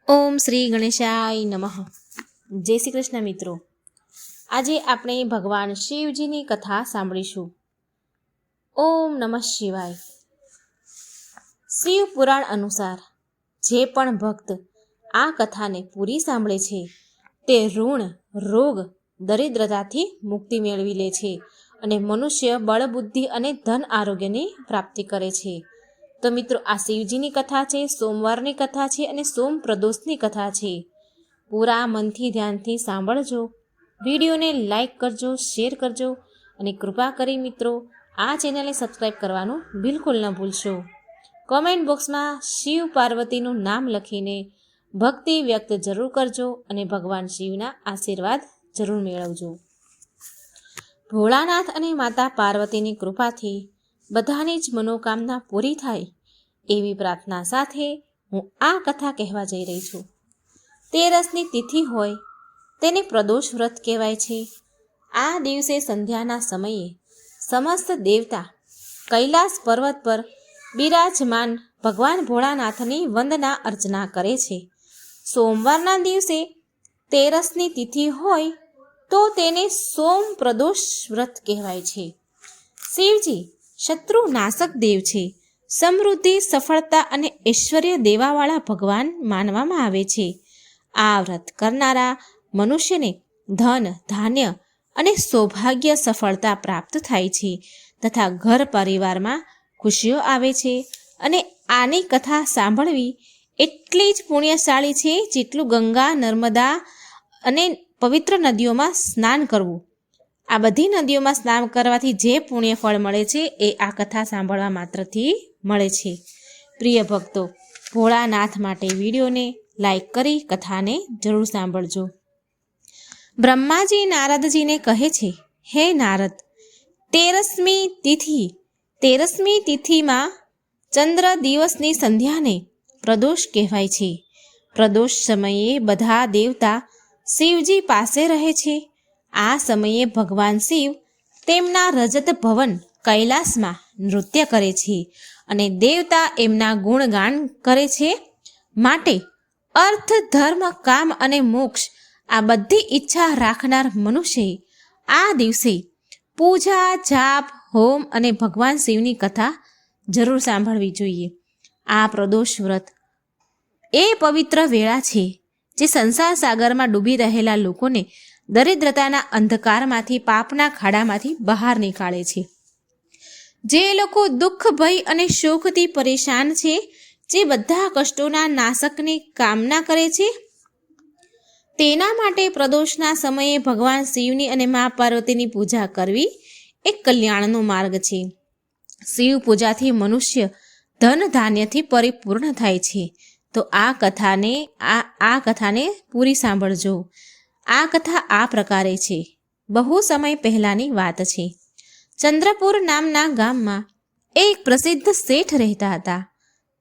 ઓમ શ્રી ગણેશાય નમઃ. જય શ્રી કૃષ્ણ મિત્રો. આજે આપણે ભગવાન શિવજીની કથા સાંભળીશું. ઓમ નમઃ શિવાય. શિવ પુરાણ અનુસાર જે પણ ભક્ત આ કથાને પૂરી સાંભળે છે તે ઋણ, રોગ, દરિદ્રતાથી મુક્તિ મેળવી લે છે અને મનુષ્ય બળ, બુદ્ધિ અને ધન આરોગ્યની પ્રાપ્તિ કરે છે. તો મિત્રો, આ શિવજીની કથા છે, સોમવારની કથા છે અને સોમ પ્રદોષની કથા છે. પૂરા મનથી ધ્યાનથી સાંભળજો. વિડીયોને લાઈક કરજો, શેર કરજો અને કૃપા કરી મિત્રો આ ચેનલને સબસ્ક્રાઈબ કરવાનું બિલકુલ ન ભૂલશો. કોમેન્ટ બોક્સમાં શિવ પાર્વતીનું નામ લખીને ભક્તિ વ્યક્ત જરૂર કરજો અને ભગવાન શિવના આશીર્વાદ જરૂર મેળવજો. ભોળાનાથ અને માતા પાર્વતીની કૃપાથી બધાની જ મનોકામના પૂરી થાય એવી પ્રાર્થના સાથે હું આ કથા કહેવા જઈ રહી છું. તેરસની તિથિ હોય તેને પ્રદોષ વ્રત કહેવાય છે. આ દિવસે સંધ્યાના સમયે સમસ્ત દેવતા કૈલાસ પર્વત પર બિરાજમાન ભગવાન ભોળાનાથની વંદના અર્ચના કરે છે. સોમવારના દિવસે તેરસની તિથિ હોય તો તેને સોમ પ્રદોષ વ્રત કહેવાય છે. શિવજી શત્રુ નાશક દેવ છે. સમૃદ્ધિ, સફળતા અને ઐશ્વર્ય દેવાવાળા ભગવાન માનવામાં આવે છે. આ વ્રત કરનારા મનુષ્યને ધન, ધાન્ય અને સૌભાગ્ય, સફળતા પ્રાપ્ત થાય છે તથા ઘર પરિવારમાં ખુશીઓ આવે છે. અને આની કથા સાંભળવી એટલી જ પુણ્યશાળી છે જેટલું ગંગા, નર્મદા અને પવિત્ર નદીઓમાં સ્નાન કરવું. આ બધી નદીઓમાં સ્નાન કરવાથી જે પુણ્ય ફળ મળે છે એ આ કથા સાંભળવા માત્રથી મળે છે. પ્રિય ભક્તો, ભોળાનાથ માટે વિડીયોને લાઈક કરી કથાને જરૂર સાંભળજો. બ્રહ્માજી નારદજીને કહે છે, હે નારદ, તેરસમી તિથિમાં ચંદ્ર દિવસની સંધ્યાને પ્રદોષ કહેવાય છે. પ્રદોષ સમયે બધા દેવતા શિવજી પાસે રહે છે. આ સમયે ભગવાન શિવ તેમના રજત ભવન કૈલાસમાં નૃત્ય કરે છે અને દેવતા એમના ગુણગાન કરે છે. માટે અર્થ, ધર્મ, કામ અને મોક્ષ આ બધી ઈચ્છા રાખનાર મનુષ્યએ આ દિવસે પૂજા, જાપ, હોમ અને ભગવાન શિવની કથા જરૂર સાંભળવી જોઈએ. આ પ્રદોષ વ્રત એ પવિત્ર વેળા છે જે સંસાર સાગરમાં ડૂબી રહેલા લોકોને દરિદ્રતાના અંધકારમાંથી, પાપના ખાડામાંથી બહાર નીકાળે છે. જે લોકો દુઃખ, ભય અને શોકથી પરેશાન છે, જે બધા કષ્ટોના નાશકની કામના કરે છે, તેના માટે પ્રદોષના સમયે ભગવાન શિવની અને મા પાર્વતીની પૂજા કરવી એક કલ્યાણનો માર્ગ છે. શિવ પૂજાથી મનુષ્ય ધન, ધાન્યથી પરિપૂર્ણ થાય છે. તો આ કથાને પૂરી સાંભળજો. આ કથા આ પ્રકારે છે. બહુ સમય પહેલાંની વાત છે. ચંદ્રપુર નામના ગામમાં એક પ્રસિદ્ધ શેઠ રહેતા હતા.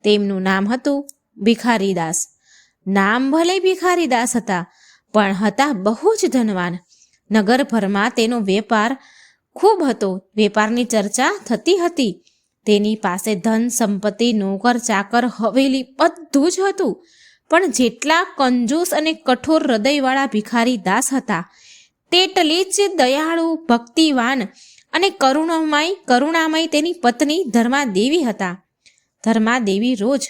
તેમનું નામ હતું ભિખારીદાસ. નામ ભલે ભિખારીદાસ હતા, પણ હતા બહુ જ ધનવાન. નગરભરમાં તેનો વેપાર ખૂબ હતો. વેપારની ચર્ચા થતી હતી. તેની પાસે ધન, સંપત્તિ, નોકર, ચાકર, હવેલી બધું જ હતું. પણ જેટલા કંજૂસ અને કઠોર હૃદયવાળા ભિખારી દાસ હતા, તેટલી જ દયાળુ, ભક્તિવાન અને કરુણામય તેની પત્ની ધર્માદેવી હતા. ધર્માદેવી રોજ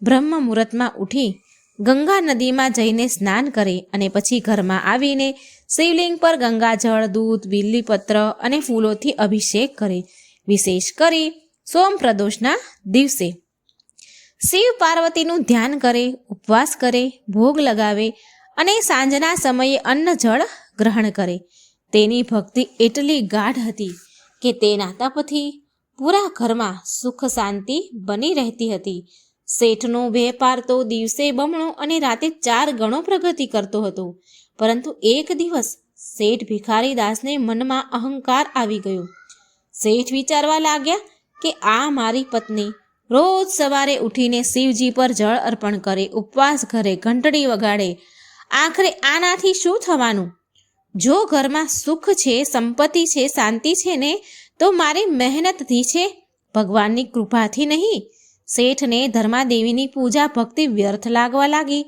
બ્રહ્મ મુહૂર્તમાં ઉઠી ગંગા નદીમાં જઈને સ્નાન કરે અને પછી ઘરમાં આવીને શિવલિંગ પર ગંગાજળ, દૂધ, બીલીપત્ર અને ફૂલોથી અભિષેક કરે. વિશેષ કરી સોમ પ્રદોષના દિવસે શિવ પાર્વતીનું ધ્યાન કરે, ઉપવાસ કરે, ભોગ લગાવે અને સાંજના સમયે અન્ન જળ ગ્રહણ કરે. તેની ભક્તિ એટલી ગાઢ હતી કે તેના તપથી પૂરા ઘરમાં સુખ શાંતિ બની રહેતી હતી. શેઠનો વેપાર તો દિવસે બમણો અને રાતે 4 ગણો પ્રગતિ કરતો હતો. પરંતુ એક દિવસ શેઠ ભિખારીદાસને મનમાં અહંકાર આવી ગયો. શેઠ વિચારવા લાગ્યા કે આ મારી પત્ની રોજ સવારે ઉઠીને શિવજી પર જળ અર્પણ કરે, ઉપવાસ કરે, ઘંટડી વગાડે. આખરે આનાથી શું થવાનું? જો ઘરમાં સુખ છે, સંપત્તિ છે, શાંતિ છે ને, તો મારી મહેનતથી છે, ભગવાનની કૃપાથી નહીં. શેઠને ધર્માદેવીની પૂજા ભક્તિ વ્યર્થ લાગવા લાગી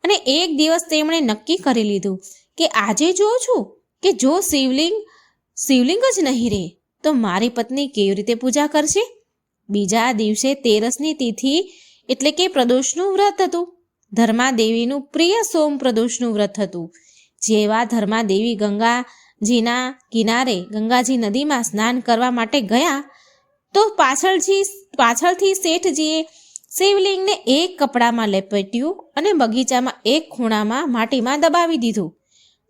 અને એક દિવસ તેમણે નક્કી કરી લીધું કે આજે જોઉં છું કે જો શિવલિંગ જ નહીં રહે તો મારી પત્ની કેવી રીતે પૂજા કરશે. બીજા દિવસે 13ની તિથિ એટલે કે પ્રદોષનું વ્રત હતું. ધર્માદેવીનું પ્રિય સોમ પ્રદોષનું વ્રત હતું. જેવા ધર્માદેવી ગંગાજીના કિનારે ગંગાજી નદીમાં સ્નાન કરવા માટે ગયા તો પાછળથી શેઠજીએ શિવલિંગને એક કપડામાં લપેટ્યું અને બગીચામાં એક ખૂણામાં માટીમાં દબાવી દીધું.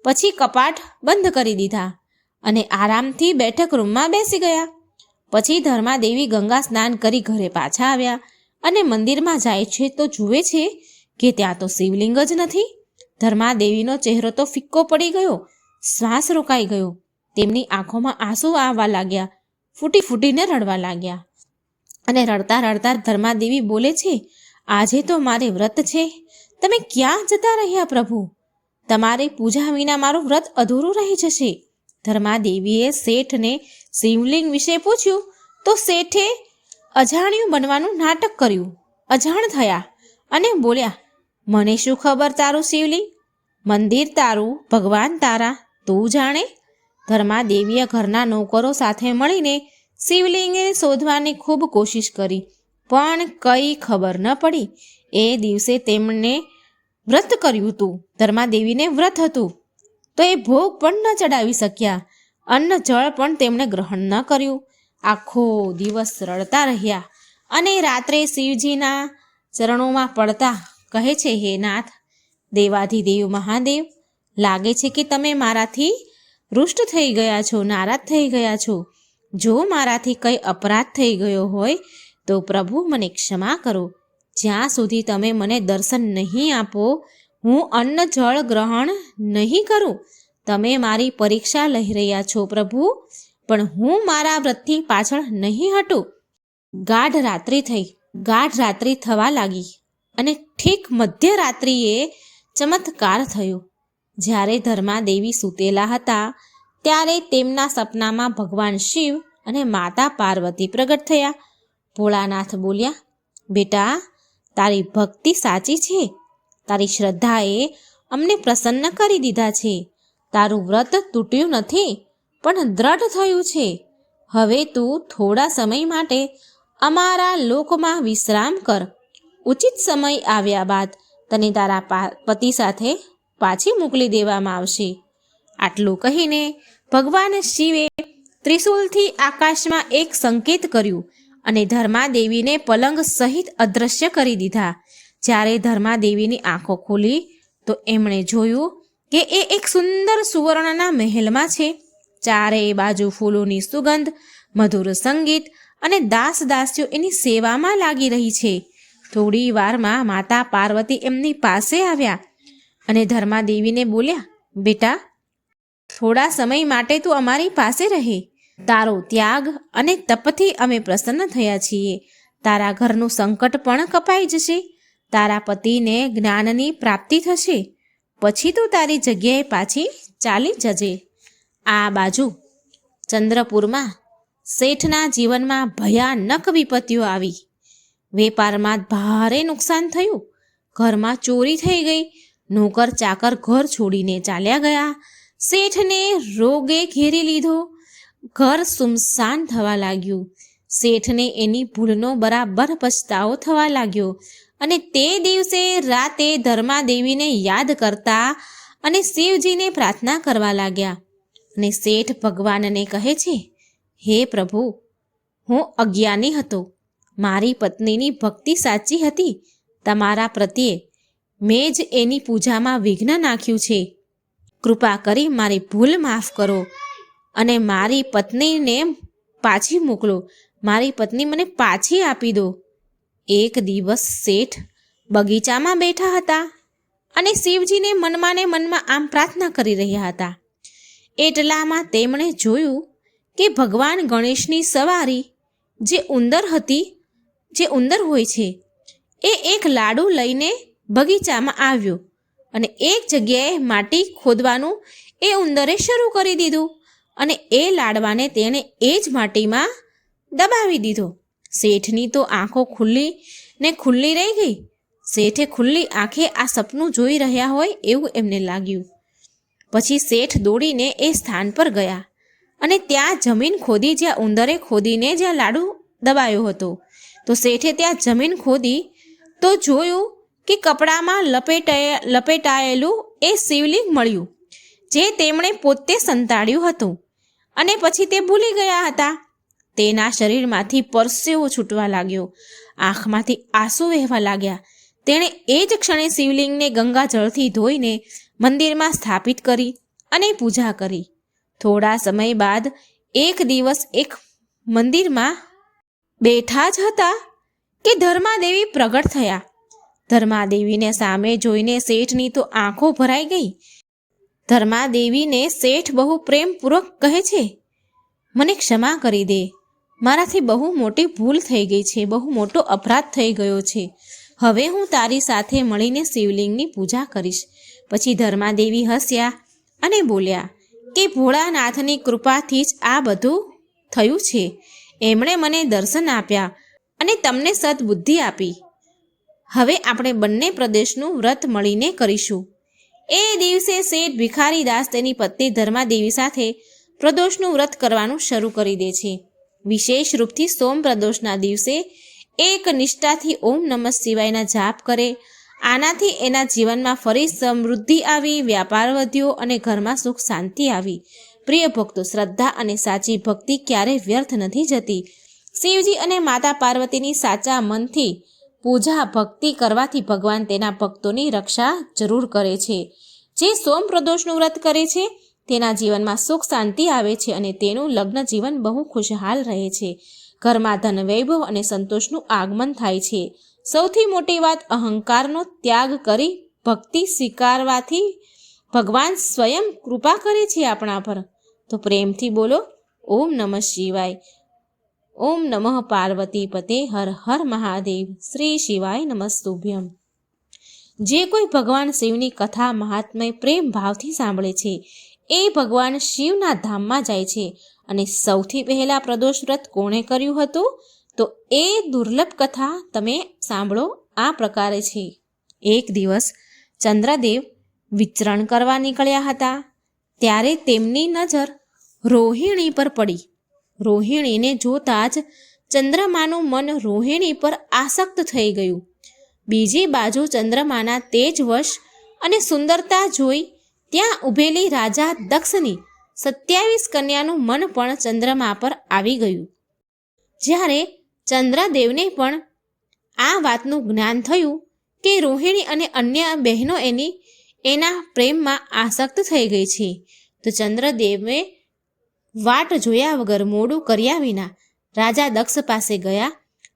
પછી કપાટ બંધ કરી દીધા અને આરામથી બેઠક રૂમમાં બેસી ગયા. પછી ધર્માદેવી ગંગા સ્નાન કરી ઘરે પાછા આવ્યા અને મંદિરમાં જાય છે તો જુએ છે કે ત્યાં તો શિવલિંગ જ નથી. ધર્માદેવીનો ચહેરો તો ફિક્કો પડી ગયો, શ્વાસ રોકાઈ ગયો. તેમની આંખોમાં આંસુ આવવા લાગ્યા, ફૂટીને રડવા લાગ્યા. અને રડતા રડતા ધર્માદેવી બોલે છે, આજે તો મારે વ્રત છે, તમે ક્યાં જતા રહ્યા પ્રભુ? તમારી પૂજા વિના મારું વ્રત અધૂરું રહી જશે. ધર્માદેવીએ શેઠને શિવલિંગ વિશે પૂછ્યું તો શેઠે અજાણ્યું બનવાનું નાટક કર્યું, અજાણ થયા અને બોલ્યા, મને શું ખબર તારું શિવલિંગ? મંદિર તારું, ભગવાન તારા, તું જાણે. ધર્માદેવીએ ઘરના નોકરો સાથે મળીને શિવલિંગને શોધવાની ખૂબ કોશિશ કરી, પણ કંઈ ખબર ન પડી. એ દિવસે તેમણે વ્રત કર્યું હતું. ધર્માદેવીને વ્રત હતું તો એ ભોગ પણ ન ચડાવી શક્યા. અન્ન જળ પણ તેમણે ગ્રહણ ન કર્યું. આખો દિવસ રડતા રહ્યા અને રાત્રે શિવજીના ચરણોમાં પડતા કહે છે, હે નાથ, દેવાધિદેવ મહાદેવ, લાગે છે કે તમે મારાથી રૂષ્ટ થઈ ગયા છો, નારાજ થઈ ગયા છો. જો મારાથી કંઈ અપરાધ થઈ ગયો હોય તો પ્રભુ મને ક્ષમા કરો. જ્યાં સુધી તમે મને દર્શન નહીં આપો, હું અન્ન જળ ગ્રહણ નહીં કરું. તમે મારી પરીક્ષા લઈ રહ્યા છો પ્રભુ, પણ હું મારા વ્રતથી પાછળ નહીં હટું. ગાઢ રાત્રિ થવા લાગી અને ઠીક મધ્યરાત્રિએ ચમત્કાર થયો. જ્યારે ધર્માદેવી સૂતેલા હતા ત્યારે તેમના સપનામાં ભગવાન શિવ અને માતા પાર્વતી પ્રગટ થયા. ભોળાનાથ બોલ્યા, બેટા, તારી ભક્તિ સાચી છે. તારી શ્રદ્ધાએ અમને પ્રસન્ન કરી દીધા છે. તારું વ્રત તૂટ્યું નથી પણ દ્રઢ થયું છે. હવે તું થોડા સમય માટે અમારા લોકમાં વિશ્રામ કર. ઉચિત સમય આવ્યા બાદ તને તારા પતિ સાથે પાછી મોકલી દેવામાં આવશે. આટલું કહીને ભગવાન શિવે ત્રિશૂલથી આકાશમાં એક સંકેત કર્યું અને ધર્માદેવીને પલંગ સહિત અદૃશ્ય કરી દીધા. જ્યારે ધર્માદેવીની આંખો ખુલી તો એમણે જોયું કે એ એક સુંદર સુવર્ણના મહેલમાં છે. ચારેય બાજુ ફૂલોની સુગંધ, મધુર સંગીત અને દાસીઓ એની સેવામાં લાગી રહી છે. થોડી વારમાં માતા પાર્વતી એમની પાસે આવ્યા અને ધર્માદેવીને બોલ્યા, બેટા, થોડા સમય માટે તું અમારી પાસે રહે. તારો ત્યાગ અને તપથી અમે પ્રસન્ન થયા છીએ. તારા ઘરનું સંકટ પણ કપાઈ જશે. તારા પતિને જ્ઞાનની પ્રાપ્તિ થશે. પછી તું તારી જગ્યાએ પાછી ચાલી જજે. આ બાજુ ચંદ્રપુરમાં શેઠના જીવનમાં ભયાનક વિપત્તિઓ આવી. વેપારમાં ભારે નુકસાન થયું. ઘરમાં ચોરી થઈ ગઈ. નોકર ચાકર ઘર છોડીને ચાલ્યા ગયા. શેઠને રોગે ઘેરી લીધો. ઘર સુમસાન થવા લાગ્યું. શેઠને એની ભૂલનો બરાબર પછતાવો થવા લાગ્યો અને તે દિવસે રાતે ધર્માદેવીને યાદ કરતા અને શિવજીને પ્રાર્થના કરવા લાગ્યા. અને શેઠ ભગવાનને કહે છે, હે પ્રભુ, હું અજ્ઞાની હતો. મારી પત્નીની ભક્તિ સાચી હતી. તમારા પ્રત્યે મેં જ એની પૂજામાં વિઘ્ન નાખ્યું છે. કૃપા કરી મારી ભૂલ માફ કરો અને મારી પત્નીને પાછી મોકલો. મારી પત્ની મને પાછી આપી દો. એક દિવસ શેઠ બગીચામાં બેઠા હતા અને શિવજીને મનમાં ને મનમાં આમ પ્રાર્થના કરી રહ્યા હતા. એટલામાં તેમણે જોયું કે ભગવાન ગણેશની સવારી જે ઉંદર હોય છે એ એક લાડુ લઈને બગીચામાં આવ્યો અને એક જગ્યાએ માટી ખોદવાનું એ ઉંદરે શરૂ કરી દીધું અને એ લાડવાને તેણે એ જ માટીમાં દબાવી દીધો. શેઠની તો આંખો ખુલ્લી રહી ગઈ. શેઠે ખુલ્લી આંખે આ સપનું જોઈ રહ્યા હોય એવું એમને લાગ્યું. પછી શેઠ દોડીને એ સ્થાન પર ગયા અને ત્યાં જમીન ખોદી જ્યાં ઉંદરે ખોદીને જ્યાં લાડુ દબાયો હતો. તો શેઠે ત્યાં જમીન ખોદી તો જોયું કે કપડામાં લપેટાયેલું એ શિવલિંગ મળ્યું, જે તેમણે પોતે સંતાડ્યું હતું. અને પછી તે ભૂલી ગયા હતા. તેના શરીરમાંથી પરસેવો છૂટવા લાગ્યો, આંખમાંથી આંસુ વહેવા લાગ્યા. તેણે એ જ ક્ષણે શિવલિંગને ગંગાજળથી ધોઈને મંદિરમાં સ્થાપિત કરી અને પૂજા કરી. થોડા સમય બાદ એક દિવસ એક મંદિરમાં બેઠા જ હતા કે ધર્માદેવી પ્રગટ થયા. ધર્માદેવીને સામે જોઈને શેઠની તો આંખો ભરાઈ ગઈ. ધર્માદેવીને શેઠ બહુ પ્રેમપૂર્વક કહે છે, મને ક્ષમા કરી દે, મારાથી બહુ મોટી ભૂલ થઈ ગઈ છે, બહુ મોટો અપરાધ થઈ ગયો છે. હવે હું તારી સાથે મળીને શિવલિંગની પૂજા કરીશ. પછી ધર્માદેવી હસ્યા અને બોલ્યા કે ભોળાનાથની કૃપાથી જ આ બધું થયું છે. એમણે મને દર્શન આપ્યા અને તમને સદબુદ્ધિ આપી. હવે આપણે બંને પ્રદેશનું વ્રત મળીને કરીશું. એ દિવસે શેઠ ભિખારીદાસ તેની પત્ની ધર્માદેવી સાથે પ્રદોષનું વ્રત કરવાનું શરૂ કરી દે છે. વિશેષ રૂપથી સોમ પ્રદોષના દિવસે એક નિષ્ઠાથી ઓમ નમઃ શિવાયના જાપ કરે. આનાથી એના જીવનમાં ફરી સમૃદ્ધિ આવી, વ્યાપાર વધ્યો અને ઘરમાં સુખ શાંતિ આવી. પ્રિય ભક્તો, શ્રદ્ધા અને સાચી ભક્તિ ક્યારેય વ્યર્થ નથી જતી. શિવજી અને માતા પાર્વતીની સાચા મનથી પૂજા ભક્તિ કરવાથી ભગવાન તેના ભક્તોની રક્ષા જરૂર કરે છે. જે સોમ પ્રદોષનું વ્રત કરે છે તેના જીવનમાં સુખ શાંતિ આવે છે અને તેનું લગ્ન જીવન બહુ ખુશહાલ રહે છે. ઘરમાં ધન વૈભવ અને સંતોષનું આગમન થાય છે. સૌથી મોટી વાત, અહંકારનો ત્યાગ કરી ભક્તિ સ્વીકારવાથી ભગવાન સ્વયં કૃપા કરે છે આપણા પર. તો પ્રેમથી બોલો ઓમ નમઃ શિવાય. ઓમ નમઃ પાર્વતી પતે હર હર મહાદેવ. શ્રી શિવાય નમસ્તુભ્યમ. જે કોઈ ભગવાન શિવની કથા મહાત્મય પ્રેમ ભાવથી સાંભળે છે એ ભગવાન શિવના ધામમાં જાય છે. અને સૌથી પહેલાં પ્રદોષ વ્રત કોણે કર્યું હતું? તો એ દુર્લભ કથા તમે સાંભળો. આ પ્રકારે છે. એક દિવસ ચંદ્રદેવ વિચરણ કરવા નીકળ્યા હતા. ત્યારે તેમની નજર રોહિણી પર પડી. રોહિણીને જોતાં જ ચંદ્રમાનું મન રોહિણી પર આસક્ત થઈ ગયું. બીજી બાજુ ચંદ્રમાના તેજવશ અને સુંદરતા જોઈ ત્યાં ઊભેલી રાજા દક્ષની 27 કન્યાનું મન પણ ચંદ્રમા પર આવી ગયું. જ્યારે ચંદ્રદેવને પણ આ વાતનું જ્ઞાન થયું કે રોહિણી અને અન્ય બહેનો એના પ્રેમમાં આસક્ત થઈ ગઈ છે, તો ચંદ્રદેવે વાટ જોયા વગર મોડું કર્યા વિના રાજા દક્ષ પાસે ગયા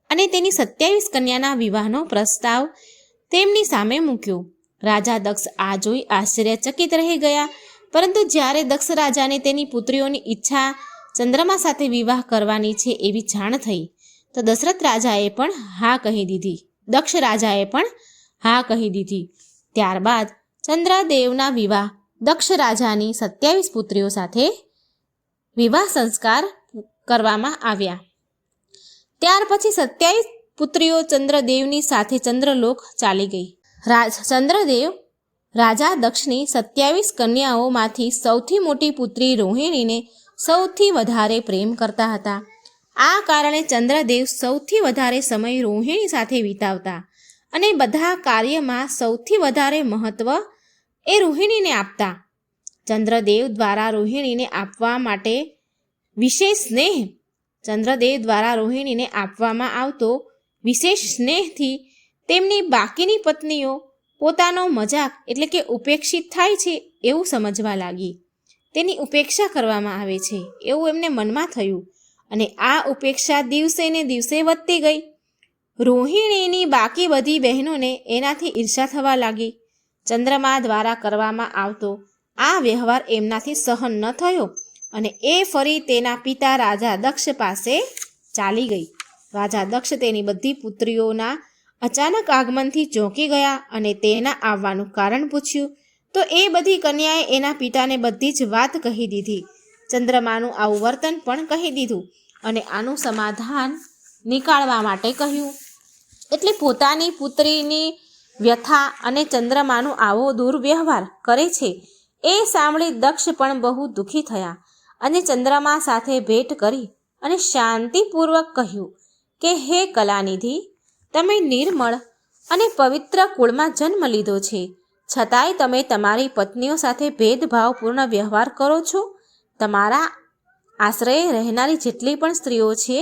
અને તેની 27 કન્યાના વિવાહનો પ્રસ્તાવ તેમની સામે મૂક્યો. રાજા દક્ષ આ જોઈ આશ્ચર્યચકિત રહી ગયા. પરંતુ જ્યારે દક્ષ રાજાને તેની પુત્રીઓની ઈચ્છા ચંદ્રમા સાથે વિવાહ કરવાની છે એવી જાણ થઈ, તો દશરથ રાજાએ પણ હા કહી દીધી. દક્ષ રાજાએ પણ હા કહી દીધી. ત્યારબાદ ચંદ્રદેવના વિવાહ દક્ષ રાજાની 27 પુત્રીઓ સાથે વિવાહ સંસ્કાર કરવામાં આવ્યા. ત્યાર પછી 27 પુત્રીઓ ચંદ્રદેવની સાથે ચંદ્રલોક ચાલી ગઈ. ચંદ્રદેવ રાજા દક્ષની 27 કન્યાઓમાંથી સૌથી મોટી પુત્રી રોહિણીને સૌથી વધારે પ્રેમ કરતા હતા. આ કારણે ચંદ્રદેવ સૌથી વધારે સમય રોહિણી સાથે વિતાવતા અને બધા કાર્યમાં સૌથી વધારે મહત્વ એ રોહિણીને આપતા. ચંદ્રદેવ દ્વારા રોહિણીને આપવા માટે વિશેષ સ્નેહ ચંદ્રદેવ દ્વારા રોહિણીને આપવામાં આવતો વિશેષ સ્નેહથી તેમની બાકીની પત્નીઓ પોતાનો મજાક એટલે કે ઉપેક્ષિત થાય છે એવું સમજવા લાગી. તેની ઉપેક્ષા કરવામાં આવે છે એવું એમને મનમાં થયું અને આ ઉપેક્ષા દિવસે ને દિવસે વધતી ગઈ. રોહિણીની બાકી બધી બહેનોને એનાથી ઈર્ષા થવા લાગી. ચંદ્રમા દ્વારા કરવામાં આવતો આ વ્યવહાર એમનાથી સહન ન થયો અને એ ફરી તેના પિતા રાજા દક્ષ પાસે ચાલી ગઈ. રાજા દક્ષ તેની બધી પુત્રીઓના અચાનક આગમનથી ચોંકી ગયા અને તેના આવવાનું કારણ પૂછ્યું, તો એ બધી કન્યાએ એના પિતાને બધી જ વાત કહી દીધી. ચંદ્રમાનું આવું વર્તન પણ કહી દીધું અને આનું સમાધાન નીકાળવા માટે કહ્યું. એટલે પોતાની પુત્રીની વ્યથા અને ચંદ્રમાનો આવો દુર્વ્યવહાર કરે છે એ સાંભળી દક્ષ પણ બહુ દુઃખી થયા અને ચંદ્રમા સાથે ભેટ કરી અને શાંતિપૂર્વક કહ્યું કે હે કલાનિધિ, તમે નિર્મળ અને પવિત્ર કુળમાં જન્મ લીધો છે, છતાંય તમે તમારી પત્નીઓ સાથે ભેદભાવપૂર્ણ વ્યવહાર કરો છો. તમારા આશ્રયે રહેનારી જેટલી પણ સ્ત્રીઓ છે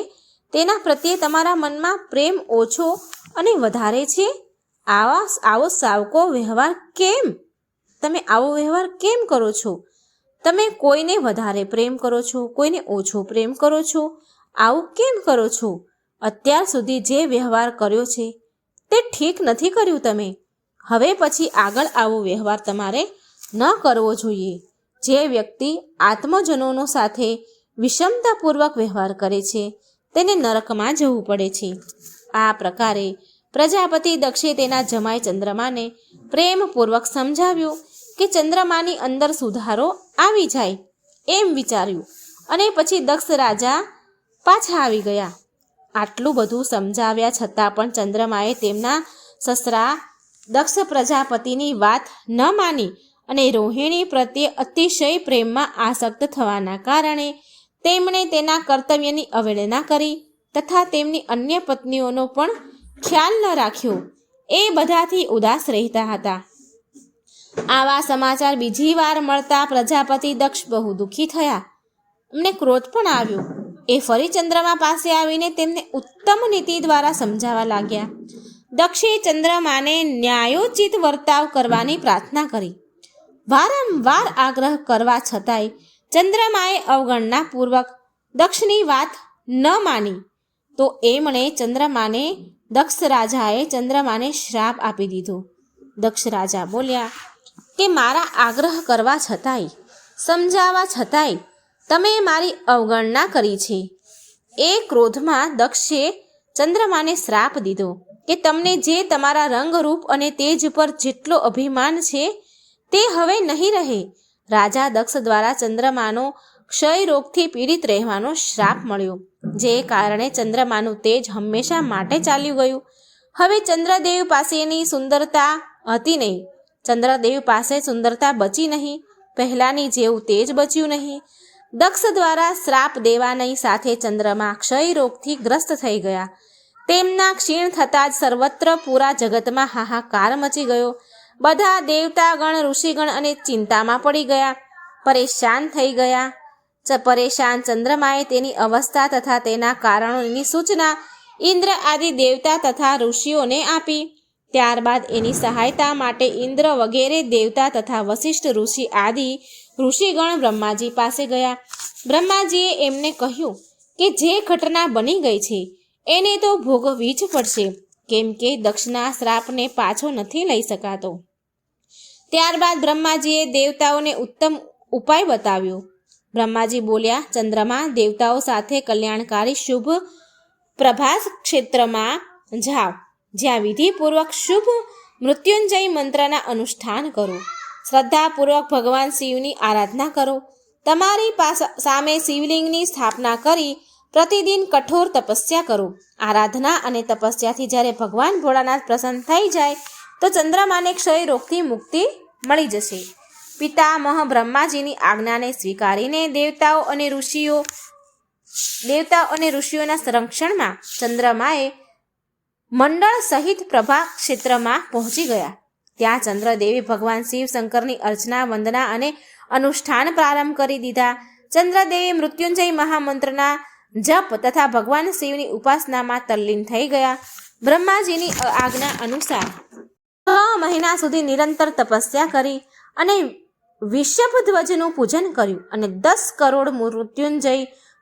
તેના પ્રત્યે તમારા મનમાં પ્રેમ ઓછો અને વધારે છે. આવો સાવકો વ્યવહાર કેમ? તમે આવો વ્યવહાર કેમ કરો છો? તમે કોઈને વધારે પ્રેમ કરો છો, કોઈને ઓછો પ્રેમ કરો છો. આવું કેમ કરો છો? અત્યાર સુધી જે વ્યવહાર કર્યો છે તે ઠીક નથી કર્યું તમે. હવે પછી આગળ આવો વ્યવહાર તમારે ન કરવો જોઈએ. જે વ્યક્તિ આત્મજનોનો સાથે વિષમતાપૂર્વક વ્યવહાર કરે છે તેને નરકમાં જવું પડે છે. આ પ્રકારે પ્રજાપતિ દક્ષે તેના જમાઈ ચંદ્રમાને પ્રેમપૂર્વક સમજાવ્યું કે ચંદ્રમાની અંદર સુધારો આવી જાય એમ વિચાર્યું અને પછી દક્ષ રાજા પાછા આવી ગયા. આટલું બધું સમજાવ્યા છતાં પણ ચંદ્રમાએ તેમના સસરા દક્ષ પ્રજાપતિની વાત ન માની અને રોહિણી પ્રત્યે અતિશય પ્રેમમાં આસક્ત થવાના કારણે તેમણે તેના કર્તવ્યની અવહેલના કરી તથા તેમની અન્ય પત્નીઓનો પણ ખ્યાલ ન રાખ્યો. એ બધાથી ઉદાસ રહેતા હતા. આવા સમાચાર બીજી વાર મળતા પ્રજાપતિ દક્ષ બહુ દુઃખી થયા. એમને ક્રોધ પણ આવ્યો. એ ફરી ચંદ્રમા પાસે આવીને તેમને ઉત્તમ નીતિ દ્વારા સમજાવવા લાગ્યા. દક્ષે ચંદ્રમાને ન્યાયોચિત વર્તાવ કરવાની પ્રાર્થના કરી. વારંવાર આગ્રહ કરવા છતાંય ચંદ્રમાએ અવગણનાપૂર્વક દક્ષની વાત ન માની તો દક્ષ રાજાએ ચંદ્રમાને શ્રાપ આપી દીધો. દક્ષ રાજા બોલ્યા કે મારા આગ્રહ કરવા છતાંય, સમજાવવા છતાંય તમે મારી અવગણના કરી છે. એ ક્રોધમાં દક્ષે ચંદ્રમાને શ્રાપ દીધો કે તમને જે તમારા રંગરૂપ અને તેજ પર જેટલો અભિમાન છે તે હવે નહીં રહે. રાજા દક્ષ દ્વારા ચંદ્રમાનો ક્ષય રોગથી પીડિત રહેવાનો શ્રાપ મળ્યો, જે કારણે ચંદ્રમાનું તેજ હંમેશા માટે ચાલ્યું ગયું. હવે ચંદ્રદેવ પાસેની સુંદરતા હતી નહીં. ચંદ્રદેવ પાસે સુંદરતા બચી નહીં. પહેલાંની જેવું તેજ બચ્યું નહીં. દક્ષ દ્વારા શ્રાપ દેવાની સાથે ચંદ્રમા ક્ષય રોગથી ગ્રસ્ત થઈ ગયા. તેમના ક્ષીણ થતાં જ સર્વત્ર પૂરા જગતમાં હાહાકાર મચી ગયો. બધા દેવતાગણ, ઋષિગણ અને ચિંતામાં પડી ગયા, પરેશાન થઈ ગયા. પરેશાન ચંદ્રમાએ તેની અવસ્થા તથા તેના કારણોની સૂચના ઇન્દ્ર આદિ દેવતા તથા ઋષિઓને આપી. ત્યારબાદ એની સહાયતા માટે ઇન્દ્ર વગેરે દેવતા તથા વશિષ્ઠ ઋષિ આદિ ઋષિગણ બ્રહ્માજી પાસે ગયા. બ્રહ્માજીએ એમને કહ્યું કે જે ઘટના બની ગઈ છે એને તો ભોગવવી જ પડશે, કેમ કે દક્ષના શ્રાપને પાછો નથી લઈ શકાતો. ત્યારબાદ બ્રહ્માજીએ દેવતાઓને ઉત્તમ ઉપાય બતાવ્યો. બ્રહ્માજી બોલ્યા, ચંદ્રમા, દેવતાઓ સાથે કલ્યાણકારી શુભ પ્રભાસ ક્ષેત્રમાં જાઓ, જ્યાં વિધિપૂર્વક શુભ મૃત્યુંજય મંત્રના અનુષ્ઠાન કરો. શ્રદ્ધાપૂર્વક ભગવાન શિવની આરાધના કરો. તમારી સામે શિવલિંગની સ્થાપના કરી પ્રતિદિન કઠોર તપસ્યા કરો. આરાધના અને તપસ્યાથી જ્યારે ભગવાન ભોળાનાથ પ્રસન્ન થઈ જાય તો ચંદ્રમાને ક્ષય રોગથી મુક્તિ મળી જશે. પિતામહ બ્રહ્માજીની આજ્ઞાને સ્વીકારીને દેવતાઓ અને ઋષિઓના સંરક્ષણમાં ચંદ્રમાએ મંડળ સહિત પ્રભા ક્ષેત્રમાં પહોંચી ગયા. ત્યાં ચંદ્રદેવે ભગવાન શિવ શંકરની અર્ચના, વંદના અને અનુષ્ઠાન પ્રારંભ કરી દીધા. ચંદ્રદેવે મૃત્યુંજય મહામંત્રના જપ તથા ભગવાન શિવની ઉપાસનામાં તલ્લીન થઈ ગયા. બ્રહ્માજીની આજ્ઞા અનુસાર 6 મહિના સુધી નિરંતર તપસ્યા કરી અને વિષભધ્વજનું પૂજન કર્યું અને 10 કરોડ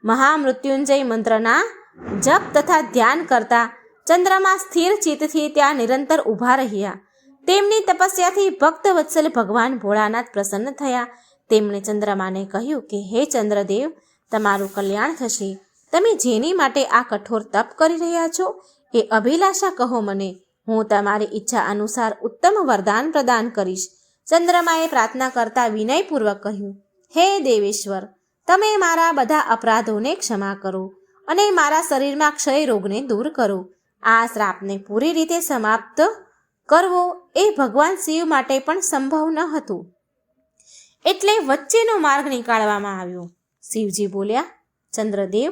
મહામૃત્યુંજય મંત્રના જપ તથા ધ્યાન કરતા ચંદ્રમા સ્થિર ચિત્તથી ત્યાં નિરંતર ઊભા રહ્યા. તેમની તપસ્યાથી ભક્ત વત્સલ ભગવાન ભોળાનાથ પ્રસન્ન થયા. તેમણે ચંદ્રમાને કહ્યું કે હે ચંદ્રદેવ, તમારું કલ્યાણ થશે. તમે જેની માટે આ કઠોર તપ કરી રહ્યા છો એ અભિલાષા કહો મને. હું તમારી ઈચ્છા અનુસાર ઉત્તમ વરદાન પ્રદાન કરીશ. ચંદ્રમાએ પ્રાર્થના કરતા વિનયપૂર્વક કહ્યું, હે દેવેશ્વર, તમે મારા બધા અપરાધોને ક્ષમા કરો અને મારા શરીરમાં ક્ષય રોગને દૂર કરો. આ શ્રાપને પૂરી રીતે સમાપ્ત કરવો એ ભગવાન શિવ માટે પણ સંભવ ન હતું. એટલે વચ્ચેનો માર્ગ નીકાળવામાં આવ્યો. શિવજી બોલ્યા, ચંદ્રદેવ,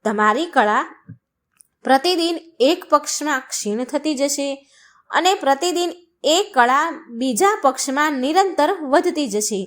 તમારી કળા પ્રતિદિન એક પક્ષમાં ક્ષીણ થતી જશે અને પ્રતિદિન એ કળા બીજા પક્ષમાં નિરંતર વધતી જશે.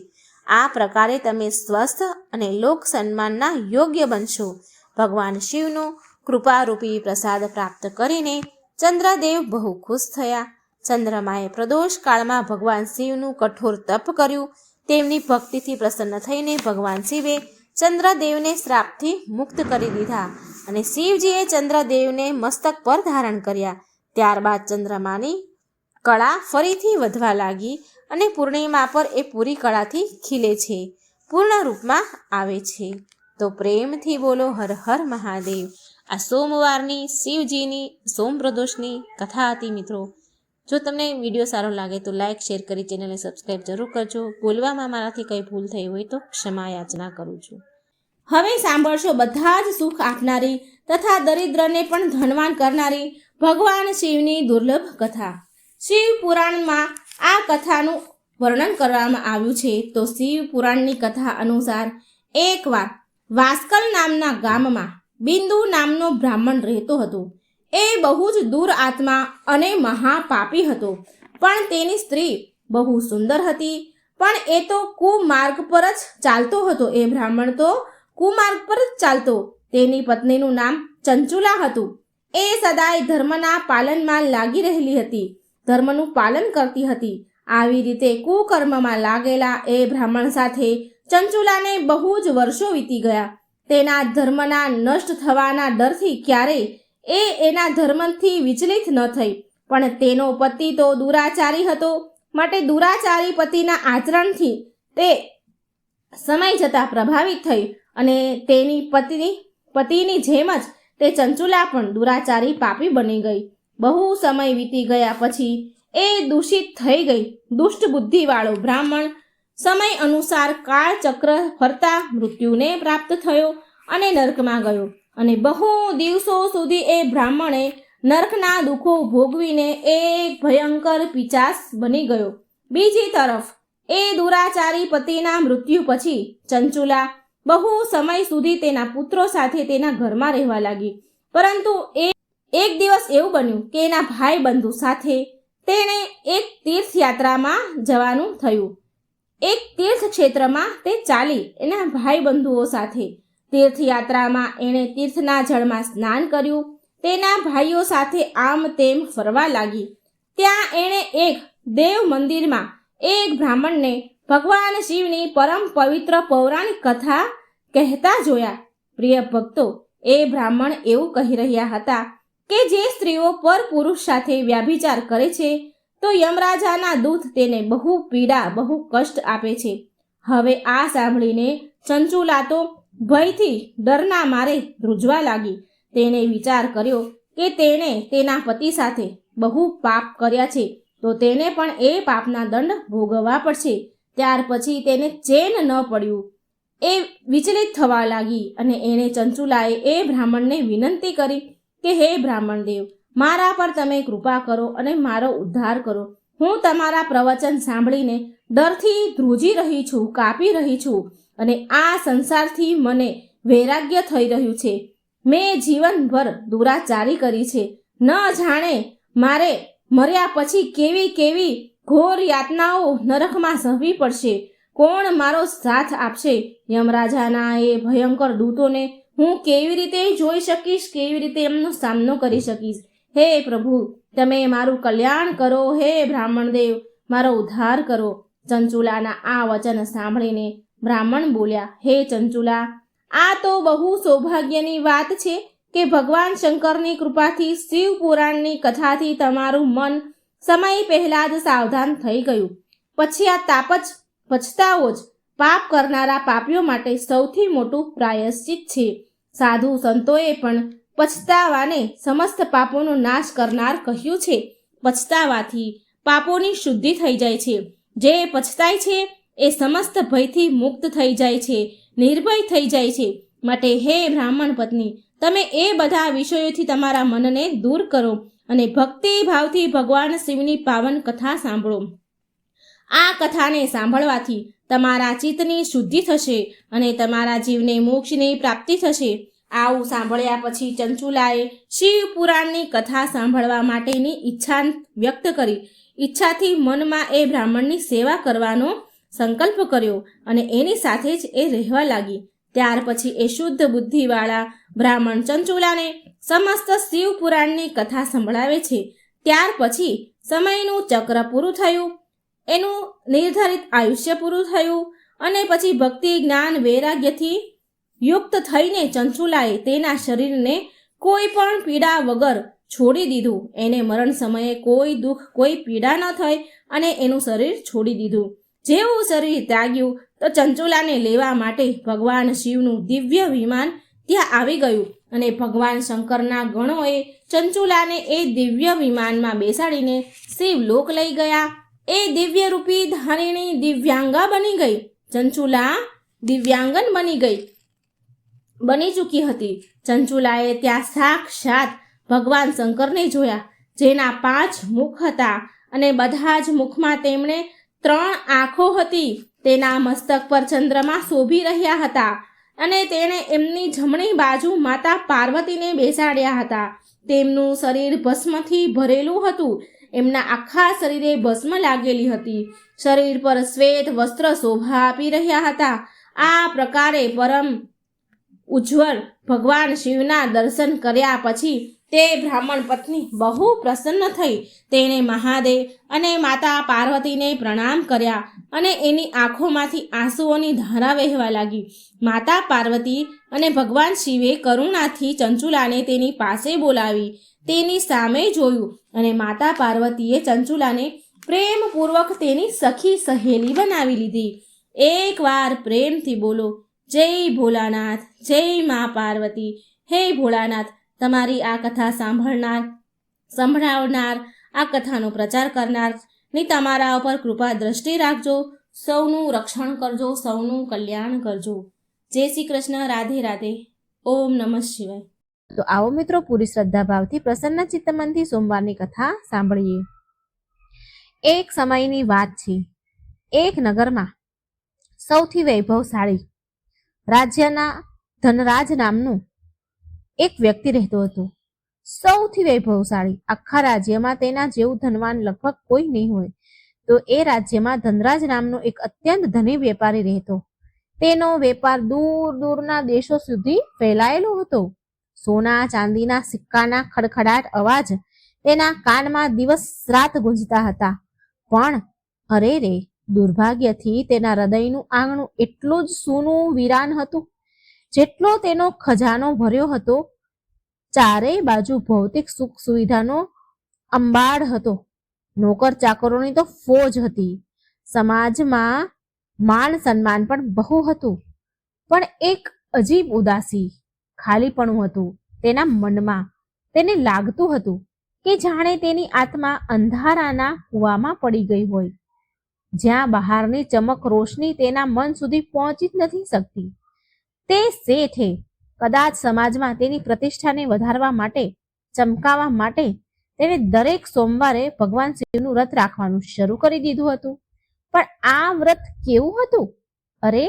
આ પ્રકારે તમે સ્વસ્થ અને લોક સન્માનના યોગ્ય બનશો. ભગવાન શિવનો કૃપારૂપી પ્રસાદ પ્રાપ્ત કરીને ચંદ્રદેવ બહુ ખુશ થયા. ચંદ્રમાએ પ્રદોષ કાળમાં ભગવાન શિવનું કઠોર તપ કર્યું. તેમની ભક્તિથી પ્રસન્ન થઈને ભગવાન શિવે ચંદ્રદેવને શ્રાપથી મુક્ત કરી દીધા અને શિવજીએ ચંદ્રદેવને મસ્તક પર ધારણ કર્યા. ત્યારબાદ ચંદ્રમાની કળા ફરીથી વધવા લાગી અને પૂર્ણિમા પર એ પૂરી કળાથી ખીલે છે, પૂર્ણ રૂપમાં આવે છે. તો પ્રેમથી બોલો હર હર મહાદેવ. આ સોમવારની શિવજીની સોમ પ્રદોષની કથા હતી મિત્રો. જો તમને વિડીયો સારો લાગે તો લાઇક શેર કરી ચેનલને સબસ્ક્રાઈબ જરૂર કરજો. બોલવામાં મારાથી કંઈ ભૂલ થઈ હોય તો ક્ષમા યાચના કરું છું. હવે સાંભળશો બધા જ સુખ આપનારી તથા દરિદ્રને પણ ધનવાન કરનારી ભગવાન શિવની દુર્લભ કથા. શિવ પુરાણમાં આ કથાનું વર્ણન કરવામાં આવ્યું છે. તો શિવ પુરાણની કથા અનુસાર એકવાર વાસ્કલ નામના ગામમાં બિંદુ નામનો બ્રાહ્મણ રહેતો હતો. એ બહુ જ દૂર આત્મા અને મહાપાપી હતો, પણ તેની સ્ત્રી બહુ સુંદર હતી. પણ એ તો કુમાર્ગ પર જ ચાલતો હતો. એ બ્રાહ્મણ તો કુમાર્ગ પર જ ચાલતો. તેની પત્નીનું નામ ચંચુલા હતું. એ સદાય ધર્મના પાલનમાં લાગી રહેલી હતી, ધર્મનું પાલન કરતી હતી. આવી રીતે કુકર્મમાં લાગેલા એ બ્રાહ્મણ સાથે ચંચુલાને બહુ જ વર્ષો વીતી ગયા. તેના ધર્મના નષ્ટ થવાના ડરથી ક્યારેય એના ધર્મથી વિચલિત ન થઈ. પણ તેનો પતિ તો દુરાચારી હતો, માટે દુરાચારી પતિના આચરણથી તે સમય જતાં પ્રભાવિત થઈ અને તેની પતિની જેમ જ તે ચંચુલા પણ દુરાચારી પાપી બની ગઈ. બહુ સમય વીતી ગયા પછી એ દૂષિત થઈ ગઈ. દુષ્ટ બુદ્ધિવાળો બ્રાહ્મણ સમય અનુસાર કાળચક્ર ફરતા મૃત્યુને પ્રાપ્ત થયો અને નરકમાં ગયો. અને બહુ દિવસો સુધી એ બ્રાહ્મણે નરકના દુઃખો ભોગવીને એક ભયંકર પિશાચ બની ગયો. બીજી તરફ એ દુરાચારી પતિના મૃત્યુ પછી ચંચુલા બહુ સમય સુધી તેના પુત્રો સાથે તેના ઘરમાં રહેવા લાગી. પરંતુ એક દિવસ એવું બન્યું કે એના ભાઈ બંધુ સાથે તેણે એક તીર્થયાત્રામાં જવાનું થયું. એક તીર્થ ક્ષેત્રમાં તે ચાલી એના ભાઈ બંધુઓ સાથે. તીર્થયાત્રામાં એણે તીર્થના જળમાં સ્નાન કર્યું. તેના ભાઈઓ સાથે આમ તેમ ફરવા લાગી. ત્યાં એણે એક દેવ મંદિરમાં એક બ્રાહ્મણને ભગવાન શિવની પરમ પવિત્ર પૌરાણિક કથા કહેતા જોયા. પ્રિય ભક્તો, એ બ્રાહ્મણ એવું કહી રહ્યા હતા કે જે સ્ત્રીઓ પર પુરુષ સાથે વ્યાભિચાર કરે છે તો યમરાજાના દૂત તેને બહુ પીડા, બહુ કષ્ટ આપે છે. હવે આ સાંભળીને ચંચુલા તો ભયથી ડરના મારે ધ્રુજવા લાગી. તેણે વિચાર કર્યો કે તેણે તેના પતિ સાથે બહુ પાપ કર્યા છે તો તેને પણ એ પાપના દંડ ભોગવવા પડશે. ત્યાર પછી તેને ચેન ન પડ્યું. એ વિચલિત થવા લાગી અને એણે ચંચુલાએ એ બ્રાહ્મણને વિનંતી કરી કે હે બ્રાહ્મણ દેવ, મારા પર તમે કૃપા કરો અને મારો ઉદ્ધાર કરો. હું તમારા પ્રવચન સાંભળીને ડરથી ધ્રુજી રહી છું, કાપી રહી છું અને આ સંસારથી મને વૈરાગ્ય થઈ રહ્યું છે. મેં જીવનભર દુરાચારી કરી છે. ન જાણે મારે મર્યા પછી કેવી કેવી ઘોર યાતનાઓ નરકમાં સહવી પડશે. કોણ મારો સાથ આપશે? યમરાજાના એ ભયંકર દૂતોને હું કેવી રીતે જોઈ શકીશ? કેવી રીતે એમનો સામનો કરી શકીશ? હે પ્રભુ, તમે મારું કલ્યાણ કરો. હે બ્રાહ્મણ દેવ, મારો ઉદ્ધાર કરો. ચંચુલાના આ વચન સાંભળીને બ્રાહ્મણ બોલ્યા, હે ચંચુલા, આ તો બહુ સૌભાગ્યની વાત છે કે ભગવાન શંકરની કૃપાથી શિવ પુરાણની કથાથી તમારું મન સમય પહેલા જ સાવધાન થઈ ગયું. પછી આ પછતાવો જ પાપ કરનારા પાપીઓ માટે સૌથી મોટું પ્રાયશ્ચિત છે. સાધુ સંતોએ પણ પછતાવાને સમસ્ત પાપોનો નાશ કરનાર કહ્યું છે. પછતાવાથી પાપોની શુદ્ધિ થઈ જાય છે. જે પછતાય છે એ સમસ્ત ભયથી મુક્ત થઈ જાય છે, નિર્ભય થઈ જાય છે. માટે હે બ્રાહ્મણ પત્ની, તમે એ બધા વિષયોથી તમારા મનને દૂર કરો અને ભક્તિ ભાવથી ભગવાન શિવની પાવન કથા સાંભળો. આ કથાને સાંભળવાથી તમારા ચિત્તની શુદ્ધિ થશે અને તમારા જીવને મોક્ષની પ્રાપ્તિ થશે. આવું સાંભળ્યા પછી ચંચુલાએ શિવ પુરાણની કથા સાંભળવા માટેની ઈચ્છા વ્યક્ત કરી. ઈચ્છાથી મનમાં એ બ્રાહ્મણની સેવા કરવાનો સંકલ્પ કર્યો અને એની સાથે જ એ રહેવા લાગી. ત્યાર પછી એ શુદ્ધ બુદ્ધિવાળા બ્રાહ્મણ ચંચુલાને સમસ્ત શિવ પુરાણની કથા સંભળાવે છે. ત્યાર પછી સમયનું ચક્ર પૂરું થયું, એનું નિર્ધારિત આયુષ્ય પૂરું થયું અને પછી ભક્તિ જ્ઞાન વૈરાગ્યથી યુક્ત થઈને ચંચુલાએ તેના શરીરને કોઈ પણ પીડા વગર છોડી દીધું. એને મરણ સમયે કોઈ દુઃખ કોઈ પીડા ન થઈ અને એનું શરીર છોડી દીધું. જેવું શરીર ત્યાગ્યું તો ચંચુલાને લેવા માટે ભગવાન શિવનું દિવ્ય વિમાન ત્યાં આવી ગયું અને ભગવાન શંકરના ગણોએ ચંચુલાને એ દિવ્ય વિમાનમાં બેસાડીને શિવલોક લઈ ગયા. એ દિવ્ય રૂપી ધારિણી દિવ્યાંગા બની ગઈ. ચંચુલા દિવ્યાંગન બની ચૂકી હતી. ચંચુલાએ ત્યાં સાક્ષાત ભગવાન શંકરને જોયા, જેના 5 મુખ હતા અને બધા જ મુખમાં તેમણે 3 આંખો હતી. તેના મસ્તક પર ચંદ્રમા શોભી રહ્યા હતા અને તેણે એમની જમણી બાજુ માતા પાર્વતીને બેસાડ્યા હતા. તેમનું શરીર ભસ્મથી ભરેલું હતું. એમના આખા શરીરે ભસ્મ લાગેલી હતી. શરીર પર શ્વેત વસ્ત્ર શોભા આપી રહ્યા હતા. આ પ્રકારે પરમ ઉજ્જવળ ભગવાન શિવના દર્શન કર્યા પછી તે બ્રાહ્મણ પત્ની બહુ પ્રસન્ન થઈ. તેણે મહાદેવ અને માતા પાર્વતીને પ્રણામ કર્યા અને એની આંખોમાંથી આંસુઓની ધારા વહેવા લાગી. માતા પાર્વતી અને ભગવાન શિવે કરુણાથી ચંચુલાને તેની પાસે બોલાવી તેની સામે જોયું અને માતા પાર્વતીએ ચંચુલાને પ્રેમપૂર્વક તેની સખી સહેલી બનાવી લીધી. એકવાર પ્રેમથી બોલો, જય ભોલાનાથ, જય મા પાર્વતી. હે ભોળાનાથ, તમારી આ કથા સંભળાવનાર, આ કથાનો પ્રચાર કરનાર ને તમારા ઉપર કૃપા દ્રષ્ટિ રાખજો. સૌનું રક્ષણ કરજો, સૌનું કલ્યાણ કરજો. જય શ્રી કૃષ્ણ. રાધે રાધે. ઓમ નમઃ શિવાય. તો આવો મિત્રો, પૂરી શ્રદ્ધા ભાવથી પ્રસન્ન ચિત્તમનથી સોમવારની કથા સાંભળીએ. એક સમયની વાત છે. એક નગરમાં સૌથી વૈભવશાળી રાજ્યના ધનરાજ નામનું એક વ્યક્તિ રહેતો હતો. સૌથી વૈભવશાળી. આખા રાજ્યમાં તેના જેવું ધનવાન લગભગ કોઈ નહીં હોય. તો એ રાજ્યમાં ધનરાજ નામનો એક અત્યંત ધની વેપારી રહેતો. તેનો વેપાર દૂર દૂરના દેશો સુધી ફેલાયેલો હતો. સોના ચાંદીના સિક્કાના ખડખડાટ અવાજ તેના કાનમાં દિવસ રાત ગુંજતા હતા. પણ અરે રે, દુર્ભાગ્યથી તેના હૃદયનું આંગણું એટલું જ સૂનું વીરાન હતું જેટલો તેનો ખજાનો ભર્યો હતો. ચારેય બાજુ ભૌતિક સુખ સુવિધાનો અંબાડ હતો. નોકર ચાકરોની તો ફોજ હતી. સમાજમાં માન સન્માન પણ બહુ હતું. પણ એક અજીબ ઉદાસી, ખાલીપણું હતું તેના મનમાં. તેને લાગતું હતું કે જાણે તેની આત્મા અંધારાના કૂવામાં પડી ગઈ હોય, જ્યાં બહારની ચમક રોશની તેના મન સુધી પહોંચી જ નથી શકતી. તે શેઠે કદાચ સમાજમાં તેની પ્રતિષ્ઠાને વધારવા માટે, ચમકાવવા માટે તેણે દરેક સોમવારે ભગવાન શિવનું વ્રત રાખવાનું શરૂ કરી દીધું હતું. પણ આ વ્રત કેવું હતું? અરે,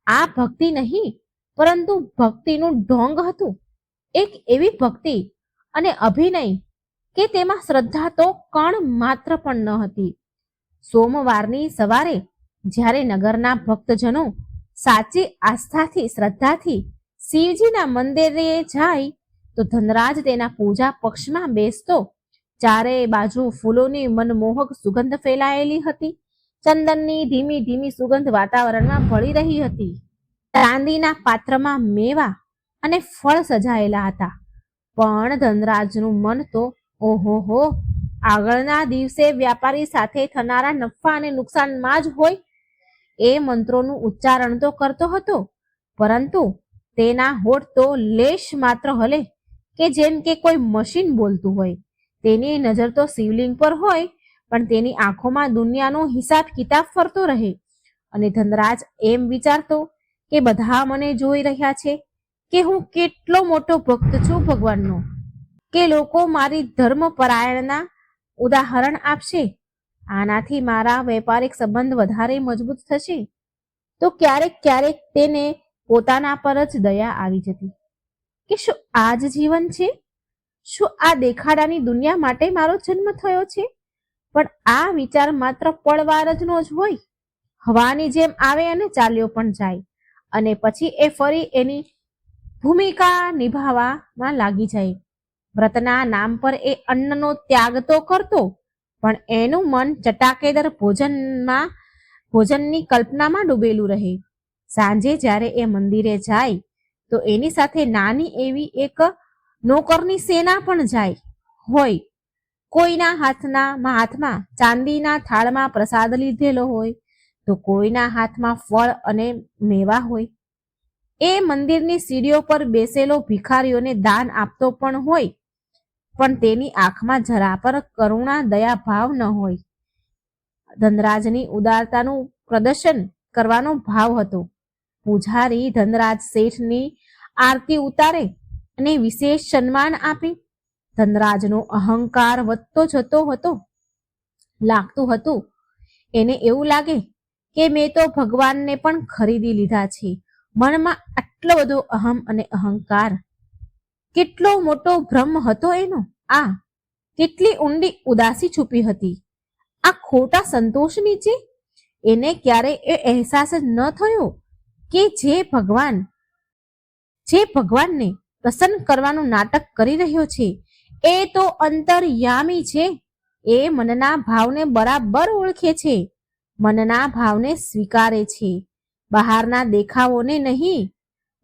આ ભક્તિ નહીં, પરંતુ ભક્તિનું ઢોંગ હતું. એક એવી ભક્તિ અને અભિનય કે તેમાં શ્રદ્ધા તો કણ માત્ર પણ ન હતી. સોમવારની સવારે જ્યારે નગરના ભક્તજનો સાચી આસ્થાથી, શ્રદ્ધાથી શિવજીના મંદિરે જાય તો ધનરાજ તેના પૂજા પક્ષમાં બેસતો. ચારે બાજુ ફૂલોની મનમોહક સુગંધ ફેલાયેલી હતી. ચંદનની ધીમી ધીમી સુગંધ વાતાવરણમાં ભળી રહી હતી. ચાંદીના પાત્રમાં મેવા અને ફળ સજાયેલા હતા. પણ ધનરાજનું મન તો ઓહોહો, આગળના દિવસે વ્યાપારી સાથે થનારા નફા અને નુકસાનમાં જ હોય એ મંત્રોનું ઉચ્ચારણ તો કરતો હતો, પરંતુ તેના હોઠ તો લેશ માત્ર હલે કે જેમ કે કોઈ મશીન બોલતું હોય. તેની નજર તો શિવલિંગ પર હોય, પણ તેની આંખોમાં દુનિયાનો હિસાબ કિતાબ ફરતો રહે. અને ધનરાજ એમ વિચારતો કે બધા મને જોઈ રહ્યા છે કે હું કેટલો મોટો ભક્ત છું ભગવાનનો. કે લોકો મારી ધર્મપરાયણના ઉદાહરણ આપશે. આનાથી મારા વેપારિક સંબંધ વધારે મજબૂત થશે. તો ક્યારેક ક્યારેક તેને પોતાના પર જ દયા આવી જતી કે શું આ જ જીવન છે? શું આ દેખાડાની દુનિયા માટે મારો જન્મ થયો છે? પણ આ વિચાર માત્ર પળવાર જ નો જ હોય. હવાની જેમ આવે અને ચાલ્યો પણ જાય, અને પછી એ ફરી એની ભૂમિકા નિભાવવામાં લાગી જાય. વ્રતના નામ પર એ અન્નનો ત્યાગ તો કરતો, પણ એનું મન ચટાકેદાર ભોજનની કલ્પનામાં ડૂબેલું રહે. સાંજે જ્યારે એ મંદિરે જાય તો એની સાથે નાની એવી એક નોકરની સેના પણ જાય હોય. કોઈના હાથમાં ચાંદીના થાળમાં પ્રસાદ લીધેલો હોય, તો કોઈના હાથમાં ફળ અને મેવા હોય. એ મંદિરની સીડીઓ પર બેસેલો ભિખારીઓને દાન આપતો પણ હોય, પણ તેની આંખમાં જરા પર કરુણા દયા ભાવ ન હોય. ધનરાજની ઉદારતાનું પ્રદર્શન કરવાનો ભાવ હતો. પૂજારી ધનરાજ શેઠની આરતી ઉતારે અને વિશેષ સન્માન આપે. ધનરાજનો અહંકાર વધતો જતો હતો. લાગતું હતું એને એવું લાગે કે મેં તો ભગવાનને પણ ખરીદી લીધા છે. મનમાં આટલો બધો અહમ અને અહંકાર! કેટલો મોટો ભ્રમ હતો એનો! આ કેટલી ઊંડી ઉદાસી છુપી હતી આ ખોટા સંતોષ નીચે! એને ક્યારે એ અહેસાસ જ ન થયો કે જે ભગવાનને પ્રસન્ન કરવાનું નાટક કરી રહ્યો છે એ તો અંતર્યામી છે. એ મનના ભાવને બરાબર ઓળખે છે, મનના ભાવને સ્વીકારે છે, બહારના દેખાવોને નહીં.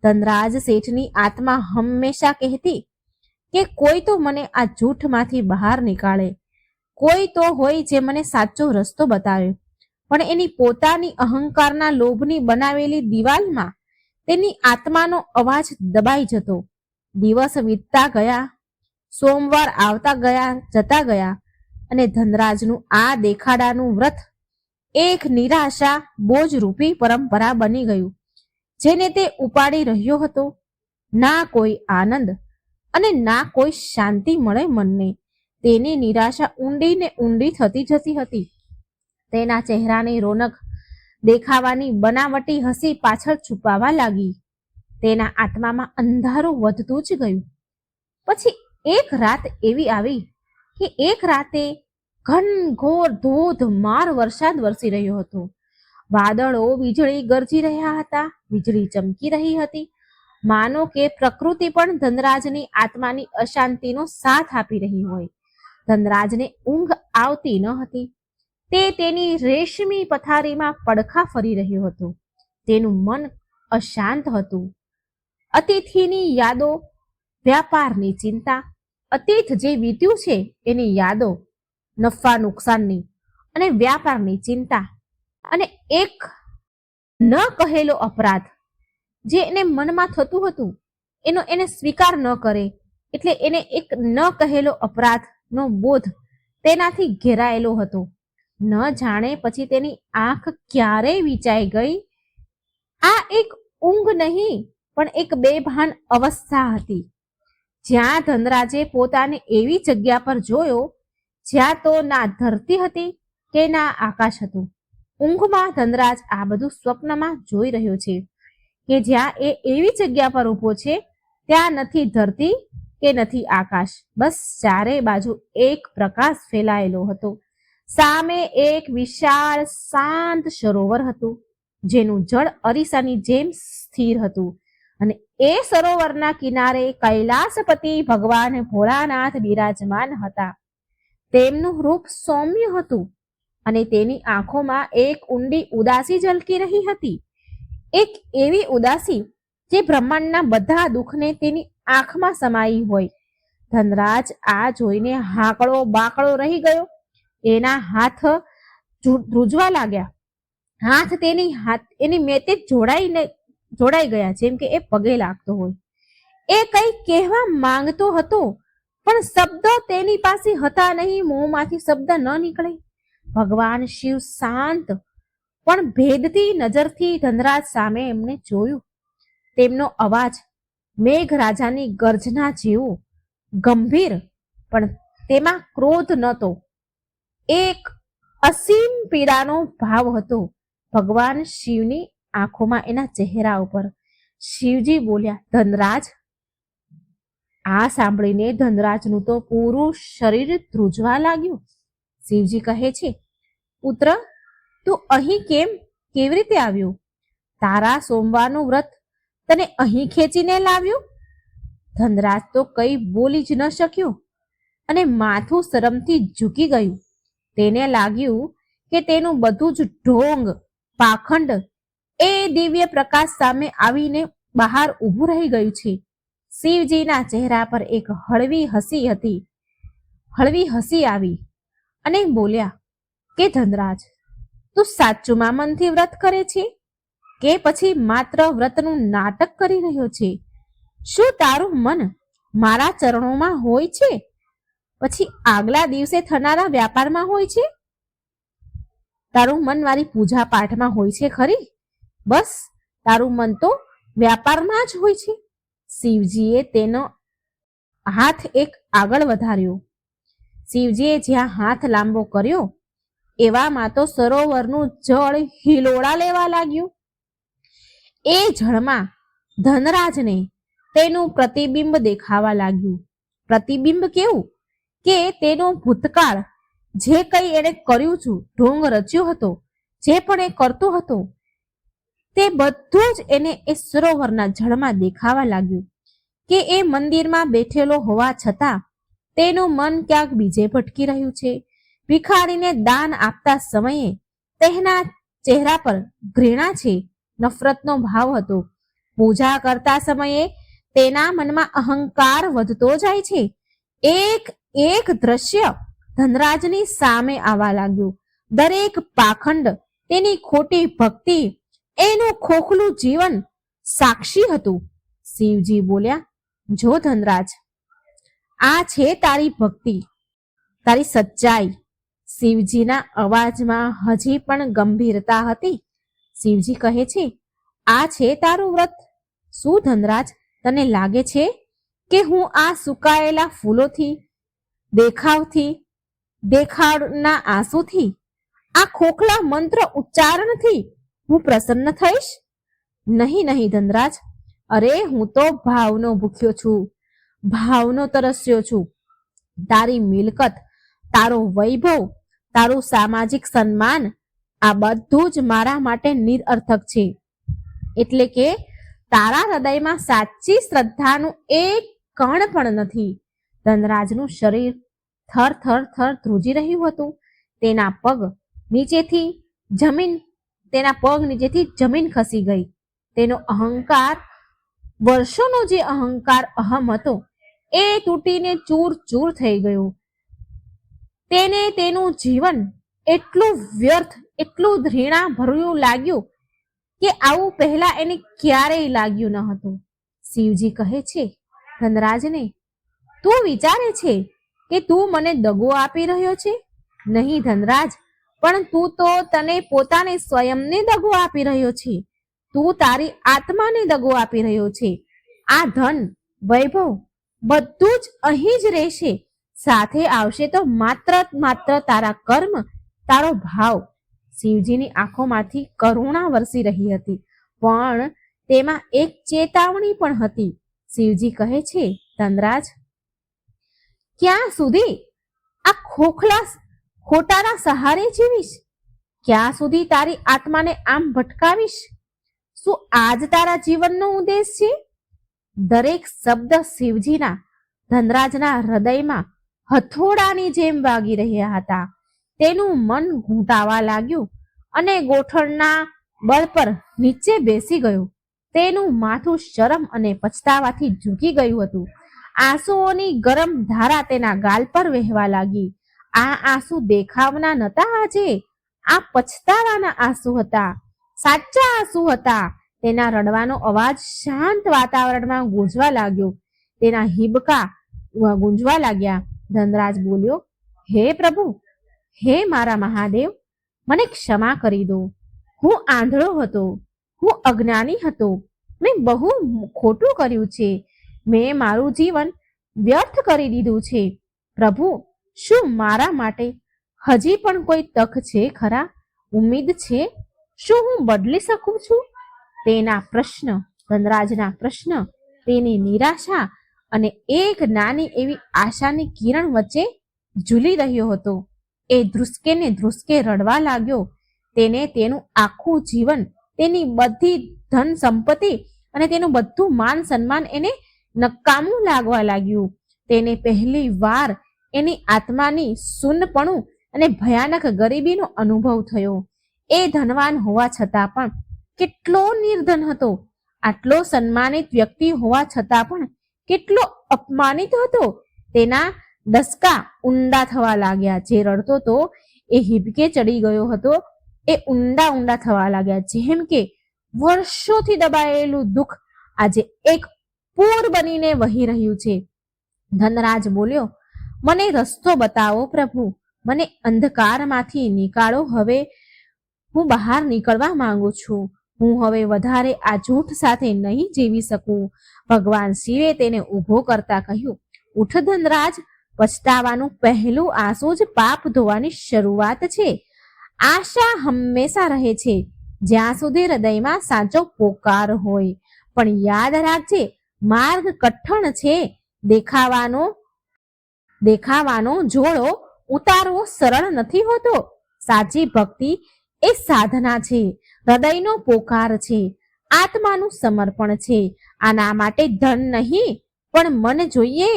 ધનરાજ શેઠની આત્મા હંમેશા કહેતી કે કોઈ તો મને આ જૂઠમાંથી બહાર નીકાળે, કોઈ તો હોય જે મને સાચો રસ્તો બતાવે. પણ એની પોતાની અહંકારના લોભની બનાવેલી દિવાલમાં તેની આત્માનો અવાજ દબાઈ જતો. દિવસ વીતતા ગયા, સોમવાર જતા ગયા, અને ધનરાજનું આ દેખાડાનું વ્રત એક નિરાશા બોજરૂપી પરંપરા બની ગયું, જેને તે ઉપાડી રહ્યો હતો. ના કોઈ આનંદ અને ના કોઈ શાંતિ મળે મનને. તેની નિરાશા ઊંડી ને ઊંડી થતી જતી હતી. તેના ચહેરાની રોનક દેખાવાની બનાવટી હસી પાછળ છુપાવા લાગી. તેના આત્મામાં અંધારું વધતું જ ગયું. પછી એક રાત એવી આવી કે એક રાતે ઘનઘોર ધોધમાર વરસાદ વરસી રહ્યો હતો. વાદળો વીજળી ગરજી રહ્યા હતા, વીજળી ચમકી રહી હતી. માનો કે પ્રકૃતિ પણ ધનરાજની આત્માની અશાંતિનો સાથ આપી રહી હોય. ધનરાજને ઊંઘ આવતી ન હતી. તે તેની રેશમી પથારીમાં પડખા ફરી રહ્યો હતો. તેનું મન અશાંત હતું. અતિથિની યાદો, વ્યાપારની ચિંતા, અતીત જે વીત્યું છે એની યાદો, નફા નુકસાનની અને વ્યાપારની ચિંતા, અને એક ન કહેલો અપરાધ જે એને મનમાં થતું હતું એનો એને સ્વીકાર ન કરે, એટલે એને એક ન કહેલો અપરાધનો બોધ તેનાથી ઘેરાયેલો હતો. ન જાણે પછી તેની આંખ ક્યારે વીંચાઈ ગઈ. આ એક ઊંઘ નહીં, પણ એક બેભાન અવસ્થા હતી, જ્યાં ધનરાજે પોતાને એવી જગ્યા પર જોયો જ્યાં તો ના ધરતી હતી કે ના આકાશ હતું. ઊંઘમાં ધનરાજ આ બધું સ્વપ્નમાં જોઈ રહ્યો છે કે જ્યાં એ એવી જગ્યા પર ઊભો છે ત્યાં નથી ધરતી કે નથી આકાશ, બસ ચારે બાજુ એક પ્રકાશ ફેલાયેલો હતો. સામે એક વિશાળ શાંત સરોવર હતું, જેનું જળ અરીસાની જેમ સ્થિર હતું, અને એ સરોવરના કિનારે કૈલાસપતિ ભગવાન ભોળાનાથ બિરાજમાન હતા. તેમનું રૂપ સૌમ્ય હતું, અને તેની આંખોમાં એક ઊંડી ઉદાસી ઝલકી રહી હતી. એક એવી ઉદાસી જે બ્રહ્માંડના બધા દુઃખને તેની આંખમાં સમાઈ હોય. ધનરાજ આ જોઈને હાકડો બાકડો રહી ગયો. એના હાથ ધ્રુજવા લાગ્યા. હાથ એની મેતે જોડાઈ ગયા, જેમ કે એ પગે લાગતો હોય. એ કંઈ કહેવા માંગતો હતો, પણ શબ્દ તેની પાસે હતા નહીં. મોંમાંથી શબ્દ ન નીકળે. ભગવાન શિવ શાંત પણ ભેદતી નજરથી ધનરાજ સામે એમણે જોયું. તેમનો અવાજ મેઘરાજાની ગર્જના જેવો ગંભીર, પણ તેમાં ક્રોધ નહોતો. એક અસીમ પીડાનો ભાવ હતો ભગવાન શિવની આંખોમાં, એના ચહેરા ઉપર. શિવજી બોલ્યા, ધનરાજ. આ સાંભળીને ધનરાજનું તો પૂરું શરીર ધ્રુજવા લાગ્યું. શિવજી કહે છે, પુત્ર, તું અહીં કેવી રીતે આવ્યો? તારા સોમવારનું વ્રત તને અહીં ખેંચીને લાવ્યું? ધનરાજ તો કઈ બોલી જ ન શક્યો અને માથું શરમથી ઝૂકી ગયું. તેને લાગ્યું કે તેનું બધું જ ઢોંગ, પાખંડ એ દિવ્ય પ્રકાશ સામે આવીને બહાર ઊભું રહી ગયું છે. શિવજીના ચહેરા પર એક હળવી હસી આવી અને બોલ્યા કે ધનરાજ, તું સાચુમાં મનથી વ્રત કરે છે કે પછી માત્ર વ્રતનું નાટક કરી રહ્યો છે? શું તારું મન મારા ચરણોમાં હોય છે, પછી આગલા દિવસે થનારા વ્યાપારમાં હોય છે? તારું મન મારી પૂજા પાઠમાં હોય છે ખરી? બસ, તારું મન તો વ્યાપારમાં જ હોય છે. શિવજીએ તેનો હાથ એક આગળ વધાર્યો. શિવજીએ જ્યાં હાથ લાંબો કર્યો એવામાં તો સરોવરનું જળ હિલોળા લેવા લાગ્યું. એ જળમાં ધનરાજને તેનું પ્રતિબિંબ દેખાવા લાગ્યું. પ્રતિબિંબ કેવું કે તેનો ભૂતકાળ, જે કંઈ એણે કર્યું છું, ઢોંગ રચ્યો હતો, જે પણ એ કરતો હતો, તે બધું જ એને એ સરોવરના જળમાં દેખાવા લાગ્યું. કે એ મંદિરમાં બેઠેલો હોવા છતાં તેનું મન ક્યાંક બીજે ભટકી રહ્યું છે. ભિખારીને દાન આપતા સમયે તેના ચહેરા પર ઘૃણા છે, નફરતનો ભાવ હતો. પૂજા કરતા સમયે તેના મનમાં અહંકાર વધતો જાય છે. એક દ્રશ્ય ધનરાજની સામે આવવા લાગ્યું. દરેક પાખંડ, તેની ખોટી ભક્તિ, એનું ખોખલું જીવન સાક્ષી હતું. શિવજી બોલ્યા, જો ધનરાજ, આ છે તારી ભક્તિ, તારી સચ્ચાઈ. શિવજીના અવાજમાં હજી પણ ગંભીરતા હતી. શિવજી કહે છે, આ છે તારું વ્રત. શું ધનરાજ, તને લાગે છે કે હું આ સુકાયેલા ફૂલોથી, દેખાડના આંસુથી, આ ખોખલા મંત્ર ઉચ્ચારણથી હું પ્રસન્ન થઈશ? નહીં ધનરાજ. અરે, હું તો ભાવનો ભૂખ્યો છું, ભાવનો તરસ્યો છું. તારી મિલકત, તારો વૈભવ, તારું સામાજિક સન્માન, આ બધું જ મારા માટે નિરર્થક છે. એટલે કે તારા હૃદયમાં સાચી શ્રદ્ધાનું એક કણ પણ નથી. ધનરાજનું શરીર થર ધ્રુજી રહ્યું હતું. તેના પગ નીચેથી જમીન ખસી ગઈ. તેનો અહંકાર, વર્ષોનો જે અહંકાર અહમ હતો, એ તૂટીને ચૂર થઈ ગયો. તેને તેનું જીવન એટલું વ્યર્થ, એટલું ઘૃણા ભર્યું લાગ્યું કે આવું પહેલા એને ક્યારેય લાગ્યું ન હતું. શિવજી કહે છે ધનરાજને, તું વિચારે છે કે તું મને દગો આપી રહ્યો છે? નહીં ધનરાજ, પણ તું તો તને પોતાને સ્વયંને દગો આપી રહ્યો છે. તું તારી આત્માને દગો આપી રહ્યો છે. આ ધન, વૈભવ બધું જ અહીં જ રહેશે. સાથે આવશે તો માત્ર તારા કર્મ, તારો ભાવ. શિવજીની આંખોમાંથી કરુણા વરસી રહી હતી, પણ તેમાં એક ચેતવણી પણ હતી. શિવજી કહે છે, ધનરાજ, ક્યાં સુધી આ ખોટાના સહારે જીવીશ? ક્યાં સુધી તારી આત્માને આમ ભટકાવીશ? શું આજ તારા જીવનનો ઉદ્દેશ છે? દરેક શબ્દ શિવજીના ધનરાજના હૃદયમાં હથોડાની જેમ વાગી રહ્યા હતા. તેનું મન ઘૂંટાવા લાગ્યું અને ગોઠણના બળ પર નીચે બેસી ગયું. તેનું માથું શરમ અને પછતાવાથી ઝૂકી ગયું હતું. આંસુઓની ગરમ ધારા તેના ગાલ પર વહેવા લાગી. આ આંસુ દેખાવના નહોતા આજે, આ પછતાવાના આંસુ હતા, સાચા આંસુ હતા. તેના રડવાનો અવાજ શાંત વાતાવરણમાં ગૂંજવા લાગ્યો. તેના હિબકા ગુંજવા લાગ્યા. ધનરાજ બોલ્યો, હે પ્રભુ, હે મારા મહાદેવ, મને ક્ષમા કરી દો. હું આંધળો હતો, હું અજ્ઞાની હતો, મેં બહુ ખોટું કર્યું છે. મેં મારું જીવન વ્યર્થ કરી દીધું છે. પ્રભુ, શું મારા માટે હજી પણ કોઈ તક છે ખરા? ઉમ્મીદ છે? શું હું બદલી શકું છું? તેના પ્રશ્ન, ધનરાજના પ્રશ્ન, તેની નિરાશા અને એક નાની એવી આશાની કિરણ વચ્ચે ઝૂલી રહ્યો હતો. એ ધ્રુસકે ને ધ્રુસકે રડવા લાગ્યો. તેને તેનું આખું જીવન, તેની બધી ધન સંપત્તિ અને તેનું બધું માન સન્માન એને નકામું લાગવા લાગ્યું. તેને પહેલી વાર એની આત્માની શૂન્યપણું અને ભયાનક ગરીબીનો અનુભવ થયો. એ ધનવાન હોવા છતાં પણ કેટલો નિર્ધન હતો. આટલો સન્માનિત વ્યક્તિ હોવા છતાં પણ કેટલો અપમાનિત હતો. તેના ડસકા ઊંડા થવા લાગ્યા. જે રડતો તો એ હિબકે ચડી ગયો હતો, એ ઊંડા ઊંડા થવા લાગ્યા. જેમ કે વર્ષોથી દબાયેલું દુઃખ આજે એક પૂર બનીને વહી રહ્યું છે. ધનરાજ બોલ્યો, મને રસ્તો બતાવો પ્રભુ, મને અંધકારમાંથી નીકાળો. હવે હું બહાર નીકળવા માંગુ છું. હું હવે વધારે આ જૂઠ સાથે નહીં જીવી શકું. ભગવાન શિવે તેને ઊભો કરતા કહ્યું, ઉઠ ધનરાજ, પછતાવાનું પહેલું આંસુ જ પાપ ધોવાની શરૂઆત છે. આશા હંમેશા રહે છે જ્યાં સુધી હૃદયમાં સાચો પોકાર હોય. પણ યાદ રાખજે, માર્ગ કઠણ છે. દેખાવાનો જોડો ઉતારવો સરળ નથી હોતો. સાચી ભક્તિ એ સાધના છે, હૃદયનો પોકાર છે, આત્માનું સમર્પણ છે. આના માટે ધન નહીં પણ મન જોઈએ.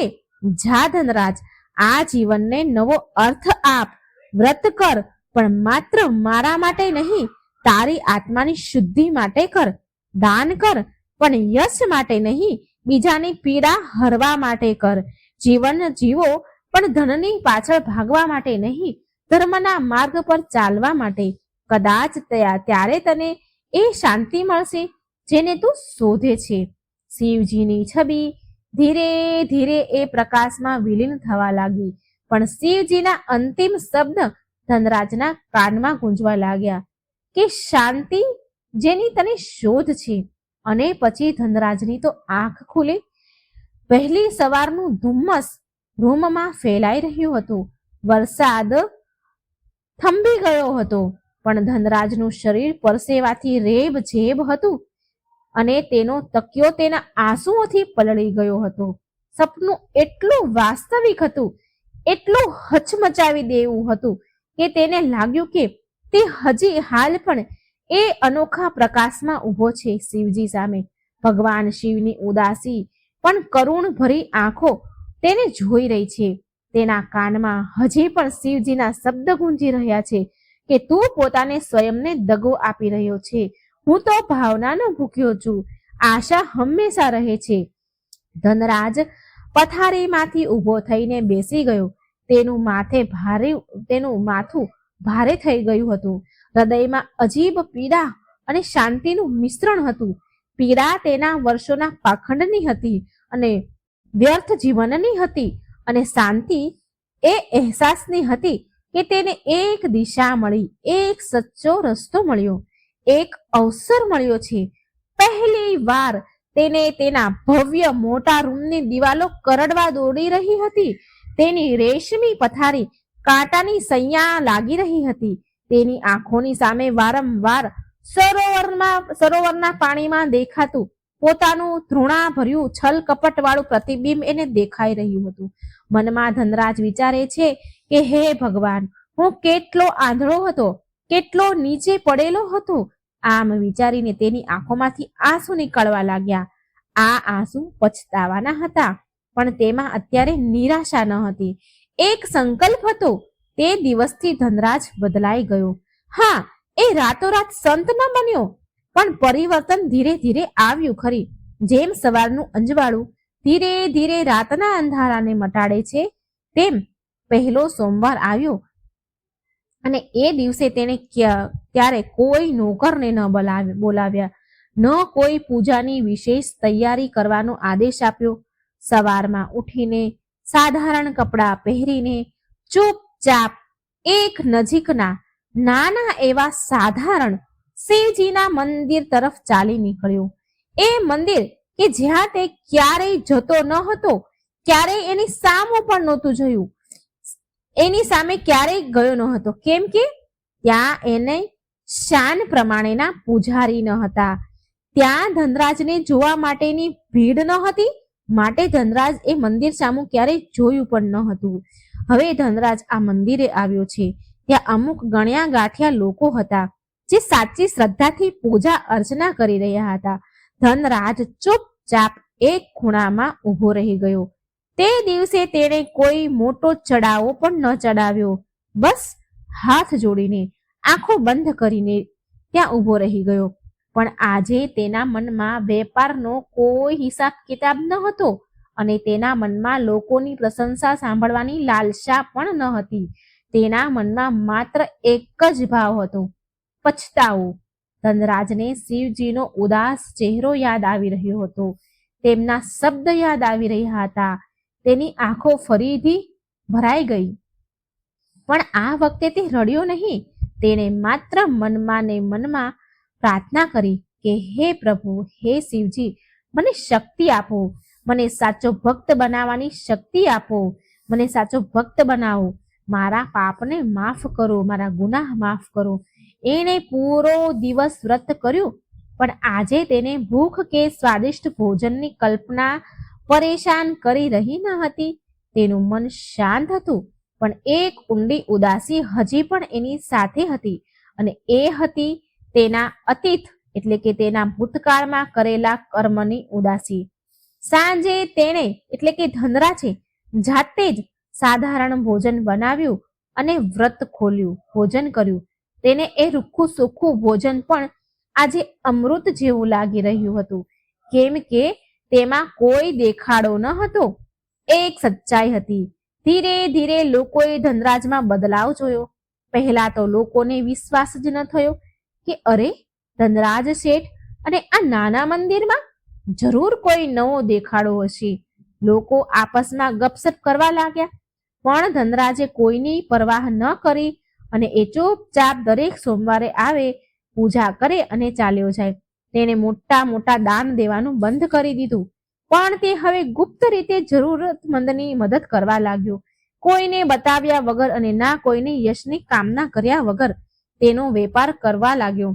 જા ધનરાજ, આ જીવનને નવો અર્થ આપ. વ્રત કર, પણ માત્ર મારા માટે નહીં, તારી આત્માની શુદ્ધિ માટે કર. દાન કર, પણ યશ માટે નહીં, બીજાની પીડા હરવા માટે કર. જીવન જીવો, પણ ધનની પાછળ ભાગવા માટે નહીં, ધર્મના માર્ગ પર ચાલવા માટે. કદાચ ત્યારે તને એ શાંતિ મળશે જેને તું શોધે છે. શિવજીની છબી ધીરે ધીરે એ પ્રકાશમાં વિલીન થવા લાગી. પણ શિવજીના અંતિમ શબ્દ ધનરાજના કાનમાં ગુંજવા લાગ્યા કે શાંતિ જેની તને શોધ છે. અને પછી ધનરાજની તો આંખ ખુલી. પહેલી સવારનું ધુમ્મસ રૂમમાં ફેલાઈ રહ્યું હતું. વરસાદ થંભી ગયો હતો, પણ ધનરાજનું શરીર પરસેવાથી રેબઝેબ હતું અને તેનો તકિયો તેના આંસુઓથી પલળી ગયો હતો. સપનું એટલું વાસ્તવિક હતું, એટલું હચમચાવી દેવું હતું કે તેને લાગ્યું કે તે હજી હાલ પણ એ અનોખા પ્રકાશમાં ઊભો છે શિવજી સામે. ભગવાન શિવની ઉદાસી પણ કરુણ ભરી આંખો તેને જોઈ રહી છે. તેના કાનમાં હજી પણ શિવજીના શબ્દ ગુંજી રહ્યા છે કે તું પોતાને સ્વયંને દગો આપી રહ્યો છે. હું તો ભાવનાનો ભૂખ્યો છું. આશા હંમેશા રહે છે. ધનરાજ પથારીમાંથી ઊભો થઈને બેસી ગયો. તેનું માથું ભારે થઈ ગયું હતું. હૃદયમાં અજીબ પીડા અને શાંતિનું મિશ્રણ હતું. પીડા તેના વર્ષોના પાખંડની હતી અને વ્યર્થ જીવનની હતી, અને શાંતિ એ અહેસાસની હતી કે તેને એક દિશા મળી, એક સચ્ચો રસ્તો મળ્યો, એક અવસર મળ્યો છે. પહેલી વાર તેને તેના ભવ્ય મોટા રૂમની દિવાલો કરડવા દોડી રહી હતી. તેની રેશમી પથારી કાંટાની સૈયા લાગી રહી હતી. તેની આંખોની સામે વારંવાર સરોવરના પાણીમાં દેખાતું પોતાનું ધૃણાભર્યું છલ કપટ વાળું પ્રતિબિંબ એને દેખાઈ રહ્યું હતું. મનમાં ધનરાજ વિચારે છે કે હે ભગવાન, હું કેટલો આંધળો હતો, કેટલો નીચે પડેલો હતો. આમ વિચારીને તેની આંખોમાંથી આંસુ નીકળવા લાગ્યા. આ આંસુ પછતાવાના હતા, પણ તેમાં અત્યારે નિરાશા ન હતી. એક સંકલ્પ હતો. તે દિવસથી ધનરાજ બદલાઈ ગયો. હા, એ રાતોરાત સંત ન બન્યો, પણ પરિવર્તન ધીરે ધીરે આવ્યું ખરી. જેમ સવારનું અંજવાળું ધીરે ધીરે રાતના અંધારાને મટાડે છે, તેમ પહેલો સોમવાર આવ્યો અને એ દિવસે તેને ત્યારે કોઈ નોકરને ન બોલાવ્યા, ન કોઈ પૂજાની વિશેષ તૈયારી કરવાનો આદેશ આપ્યો. સવારમાં ઉઠીને સાધારણ કપડાં પહેરીને ચૂપચાપ એક નજીકના નાના એવા સાધારણ શિવજીના મંદિર તરફ ચાલી નીકળ્યો. એ મંદિર કે જ્યાં તે ક્યારેય જતો ન હતો, ક્યારેય એની સામું પણ નહોતું જોયું, એની સામે ક્યારેય ગયો ન હતો, કેમ કે ત્યાં એને શાન પ્રમાણેના પૂજારી ન હતા. ત્યાં ધનરાજને જોવા માટેની ભીડ ન હતી, માટે ધનરાજ એ મંદિર સામું ક્યારેય જોયું પણ ન હતું. હવે ધનરાજ આ મંદિરે આવ્યો છે. ત્યાં અમુક ગણ્યા ગાંઠિયા લોકો હતા જે સાચી શ્રદ્ધાથી પૂજા અર્ચના કરી રહ્યા હતા. ધનરાજ ચૂપચાપ એક ખૂણામાં ઊભો રહી ગયો. તે દિવસે તેણે કોઈ મોટો ચડાવો પણ ન ચડાવ્યો. બસ હાથ જોડીને, આંખો બંધ કરીને ત્યાં ઊભો રહી ગયો. પણ આજે તેના મનમાં વેપારનો કોઈ હિસાબ કિતાબ ન હતો અને તેના મનમાં લોકોની પ્રશંસા સાંભળવાની લાલસા પણ ન હતી. તેના મનમાં માત્ર એક જ ભાવ હતો, પછતાવો. ધનરાજને શિવજીનો ઉદાસ ચહેરો યાદ આવી રહ્યો હતો. તેમના શબ્દ યાદ આવી રહ્યા હતા. તેની આંખો ફરીથી ભરાઈ ગઈ. પણ આ વખતે તે રડ્યો નહીં. તેણે માત્ર મનમાં ને મનમાં પ્રાર્થના કરી કે હે પ્રભુ, હે શિવજી, મને શક્તિ આપો, મને સાચો ભક્ત બનાવવાની શક્તિ આપો, મને સાચો ભક્ત બનાવો, મારા પાપને માફ કરો, મારા ગુનાહ માફ કરો. એણે પૂરો દિવસ વ્રત કર્યું, પણ આજે તેને ભૂખ કે સ્વાદિષ્ટ ભોજનની કલ્પના પરેશાન કરી રહી ન હતી. તેનું મન શાંત હતું, પણ એક ઊંડી ઉદાસી હજી પણ એની સાથે હતી, અને એ હતી તેના અતીત એટલે કે તેના ભૂતકાળમાં કરેલા કર્મની ઉદાસી. સાંજે તેણે એટલે કે ધનરાજે જાતે જ સાધારણ ભોજન બનાવ્યું અને વ્રત ખોલ્યું, ભોજન કર્યું. તેને એ રૂખું સૂખું ભોજન પણ આજે અમૃત જેવું લાગી રહ્યું હતું, કેમ કે તેમાં કોઈ દેખાડો ન હતો, એક સચ્ચાઈ હતી. ધીરે ધીરે લોકોએ ધનરાજમાં બદલાવ જોયો. પહેલા તો લોકોને વિશ્વાસ જ ન થયો કે અરે, ધનરાજ શેઠ અને આ નાના મંદિરમાં જરૂર કોઈ નવો દેખાડો હશે. લોકો આપસમાં ગપસપ કરવા લાગ્યા, પણ ધનરાજે કોઈની પરવાહ ન કરી અને એ ચૂપચાપ દરેક સોમવારે આવે, પૂજા કરે અને ચાલ્યો જાય. તેણે મોટા મોટા દાન દેવાનું બંધ કરી દીધું, પણ તે હવે ગુપ્ત રીતે જરૂરતમંદની મદદ કરવા લાગ્યો. કોઈને બતાવ્યા વગર અને ના કોઈને યશની કામના કર્યા વગર તેનો વેપાર કરવા લાગ્યો.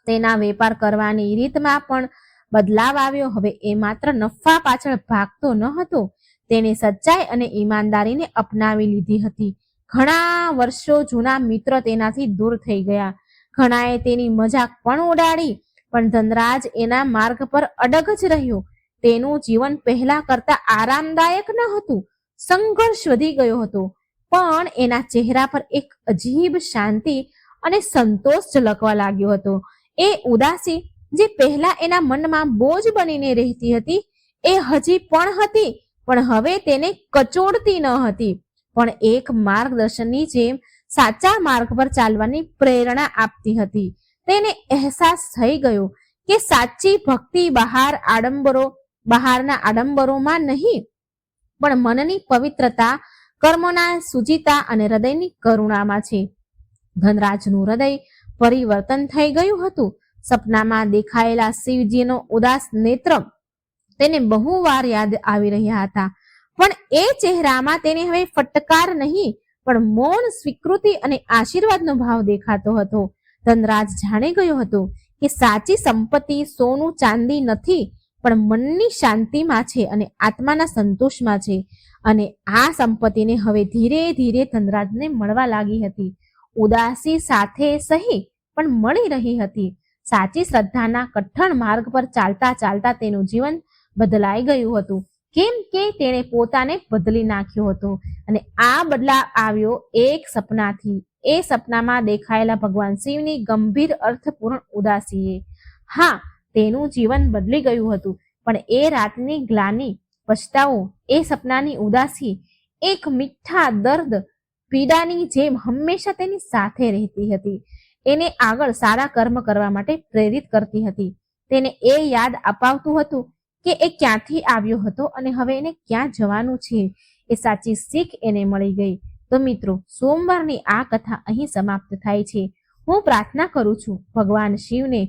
તેના વેપાર કરવાની રીતમાં પણ બદલાવ આવ્યો. હવે એ માત્ર નફા પાછળ ભાગતો ન હતો, તેણે સચ્ચાઈ અને ઈમાનદારીને અપનાવી લીધી હતી. ઘણા વર્ષો જૂના મિત્ર તેનાથી દૂર થઈ ગયા, ઘણાએ તેની મજાક પણ ઉડાડી, પણ ધનરાજ એના માર્ગ પર અડગ જ રહ્યો. તેનું જીવન પહેલા કરતા આરામદાયક ન હતું, સંઘર્ષ વધી ગયો હતો, પણ એના ચહેરા પર એક અજીબ શાંતિ અને સંતોષ ઝલકવા લાગ્યો હતો. એ ઉદાસી જે પહેલા એના મનમાં બોજ બનીને રહેતી હતી, એ હજી પણ હતી, પણ હવે તેને કચોડતી ન હતી, પણ એક માર્ગદર્શનની જેમ સાચા માર્ગ પર ચાલવાની પ્રેરણા આપતી હતી. તેને અહેસાસ થઈ ગયો કે સાચી ભક્તિ બહારના આડંબરોમાં નહીં, પણ મનની પવિત્રતા, કર્મોના સુચિતા અને હૃદયની કરુણામાં છે. ધનરાજનું હૃદય પરિવર્તન થઈ ગયું હતું. સપનામાં દેખાયેલા શિવજીનો ઉદાસ નેત્ર તેને બહુ વાર યાદ આવી રહ્યા હતા, પણ એ ચહેરામાં તેને હવે ફટકાર નહીં, પણ મૌન સ્વીકૃતિ અને આશીર્વાદનો ભાવ દેખાતો હતો. ધનરાજ જાણી ગયો હતો કે સાચી સંપત્તિ સોનું ચાંદી નથી, પણ મનની શાંતિમાં છે અને આત્માના સંતોષમાં છે. અને આ સંપત્તિને હવે ધીરે ધીરે ધનરાજને મળવા લાગી હતી. ઉદાસી સાથે સહી પણ મળી રહી હતી. સાચી શ્રદ્ધાના કઠણ માર્ગ પર ચાલતા ચાલતા તેનું જીવન બદલાઈ ગયું હતું, કેમ કે તેણે પોતાને બદલી નાખ્યો હતો. અને આ બદલાવ આવ્યો એક સપનાથી. એ સપનામાં દેખાયેલા ભગવાન શિવની ગંભીર અર્થપૂર્ણ ઉદાસીએ. હા, તેનું જીવન બદલી ગયું હતું, પણ એ રાતની ગ્લાની, પછતાવો, એ સપનાની ઉદાસી એક મીઠા દર્દ, પીડાની જેમ હંમેશા તેની સાથે રહેતી હતી. એને આગળ સારા કર્મ કરવા માટે પ્રેરિત કરતી હતી. તેને એ યાદ અપાવતું હતું કે એ ક્યાંથી આવ્યો હતો અને હવે એને ક્યાં જવાનું છે. એ સાચી શીખ એને મળી ગઈ. તો મિત્રો, સોમવારની આ કથા અહીં સમાપ્ત થાય છે. હું પ્રાર્થના કરું છું ભગવાન શિવને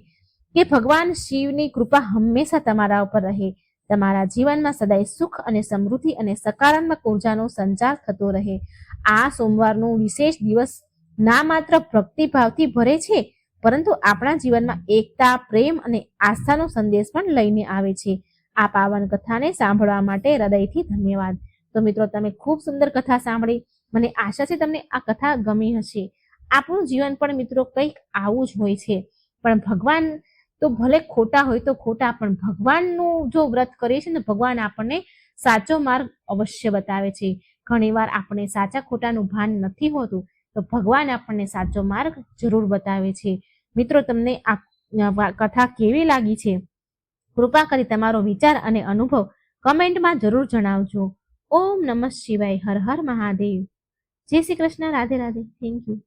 કે ભગવાન શિવની કૃપા હંમેશા તમારા ઉપર રહે, તમારા જીવનમાં સદાય સુખ અને સમૃદ્ધિ અને સકારાત્મક ઉર્જાનો સંચાર થતો રહે. આ સોમવારનો વિશેષ દિવસ ના માત્ર ભક્તિભાવથી ભરે છે, પરંતુ આપણા જીવનમાં એકતા, પ્રેમ અને આસ્થાનો સંદેશ પણ લઈને આવે છે. આ પાવન કથાને સાંભળવા માટે હૃદયથી ધન્યવાદ. તો મિત્રો, તમે ખૂબ સુંદર કથા સાંભળી. મને આશા છે તમને આ કથા ગમી હશે. આપણું જીવન પણ મિત્રો કંઈક આવું જ હોય છે. પણ ભગવાન તો ભલે ખોટા હોય તો ખોટા, પણ ભગવાનનું જો વ્રત કરીએ છીએ ને, ભગવાન આપણને સાચો માર્ગ અવશ્ય બતાવે છે. ઘણીવાર આપણે સાચા ખોટાનું ભાન નથી હોતું, તો ભગવાન આપણને સાચો માર્ગ જરૂર બતાવે છે. મિત્રો, તમને આ કથા કેવી લાગી છે? કૃપા કરી તમારો વિચાર અને અનુભવ કમેન્ટમાં જરૂર જણાવજો. ઓમ નમઃ શિવાય. હર હર મહાદેવ. જય શ્રી કૃષ્ણ. રાધે રાધે. Thank you.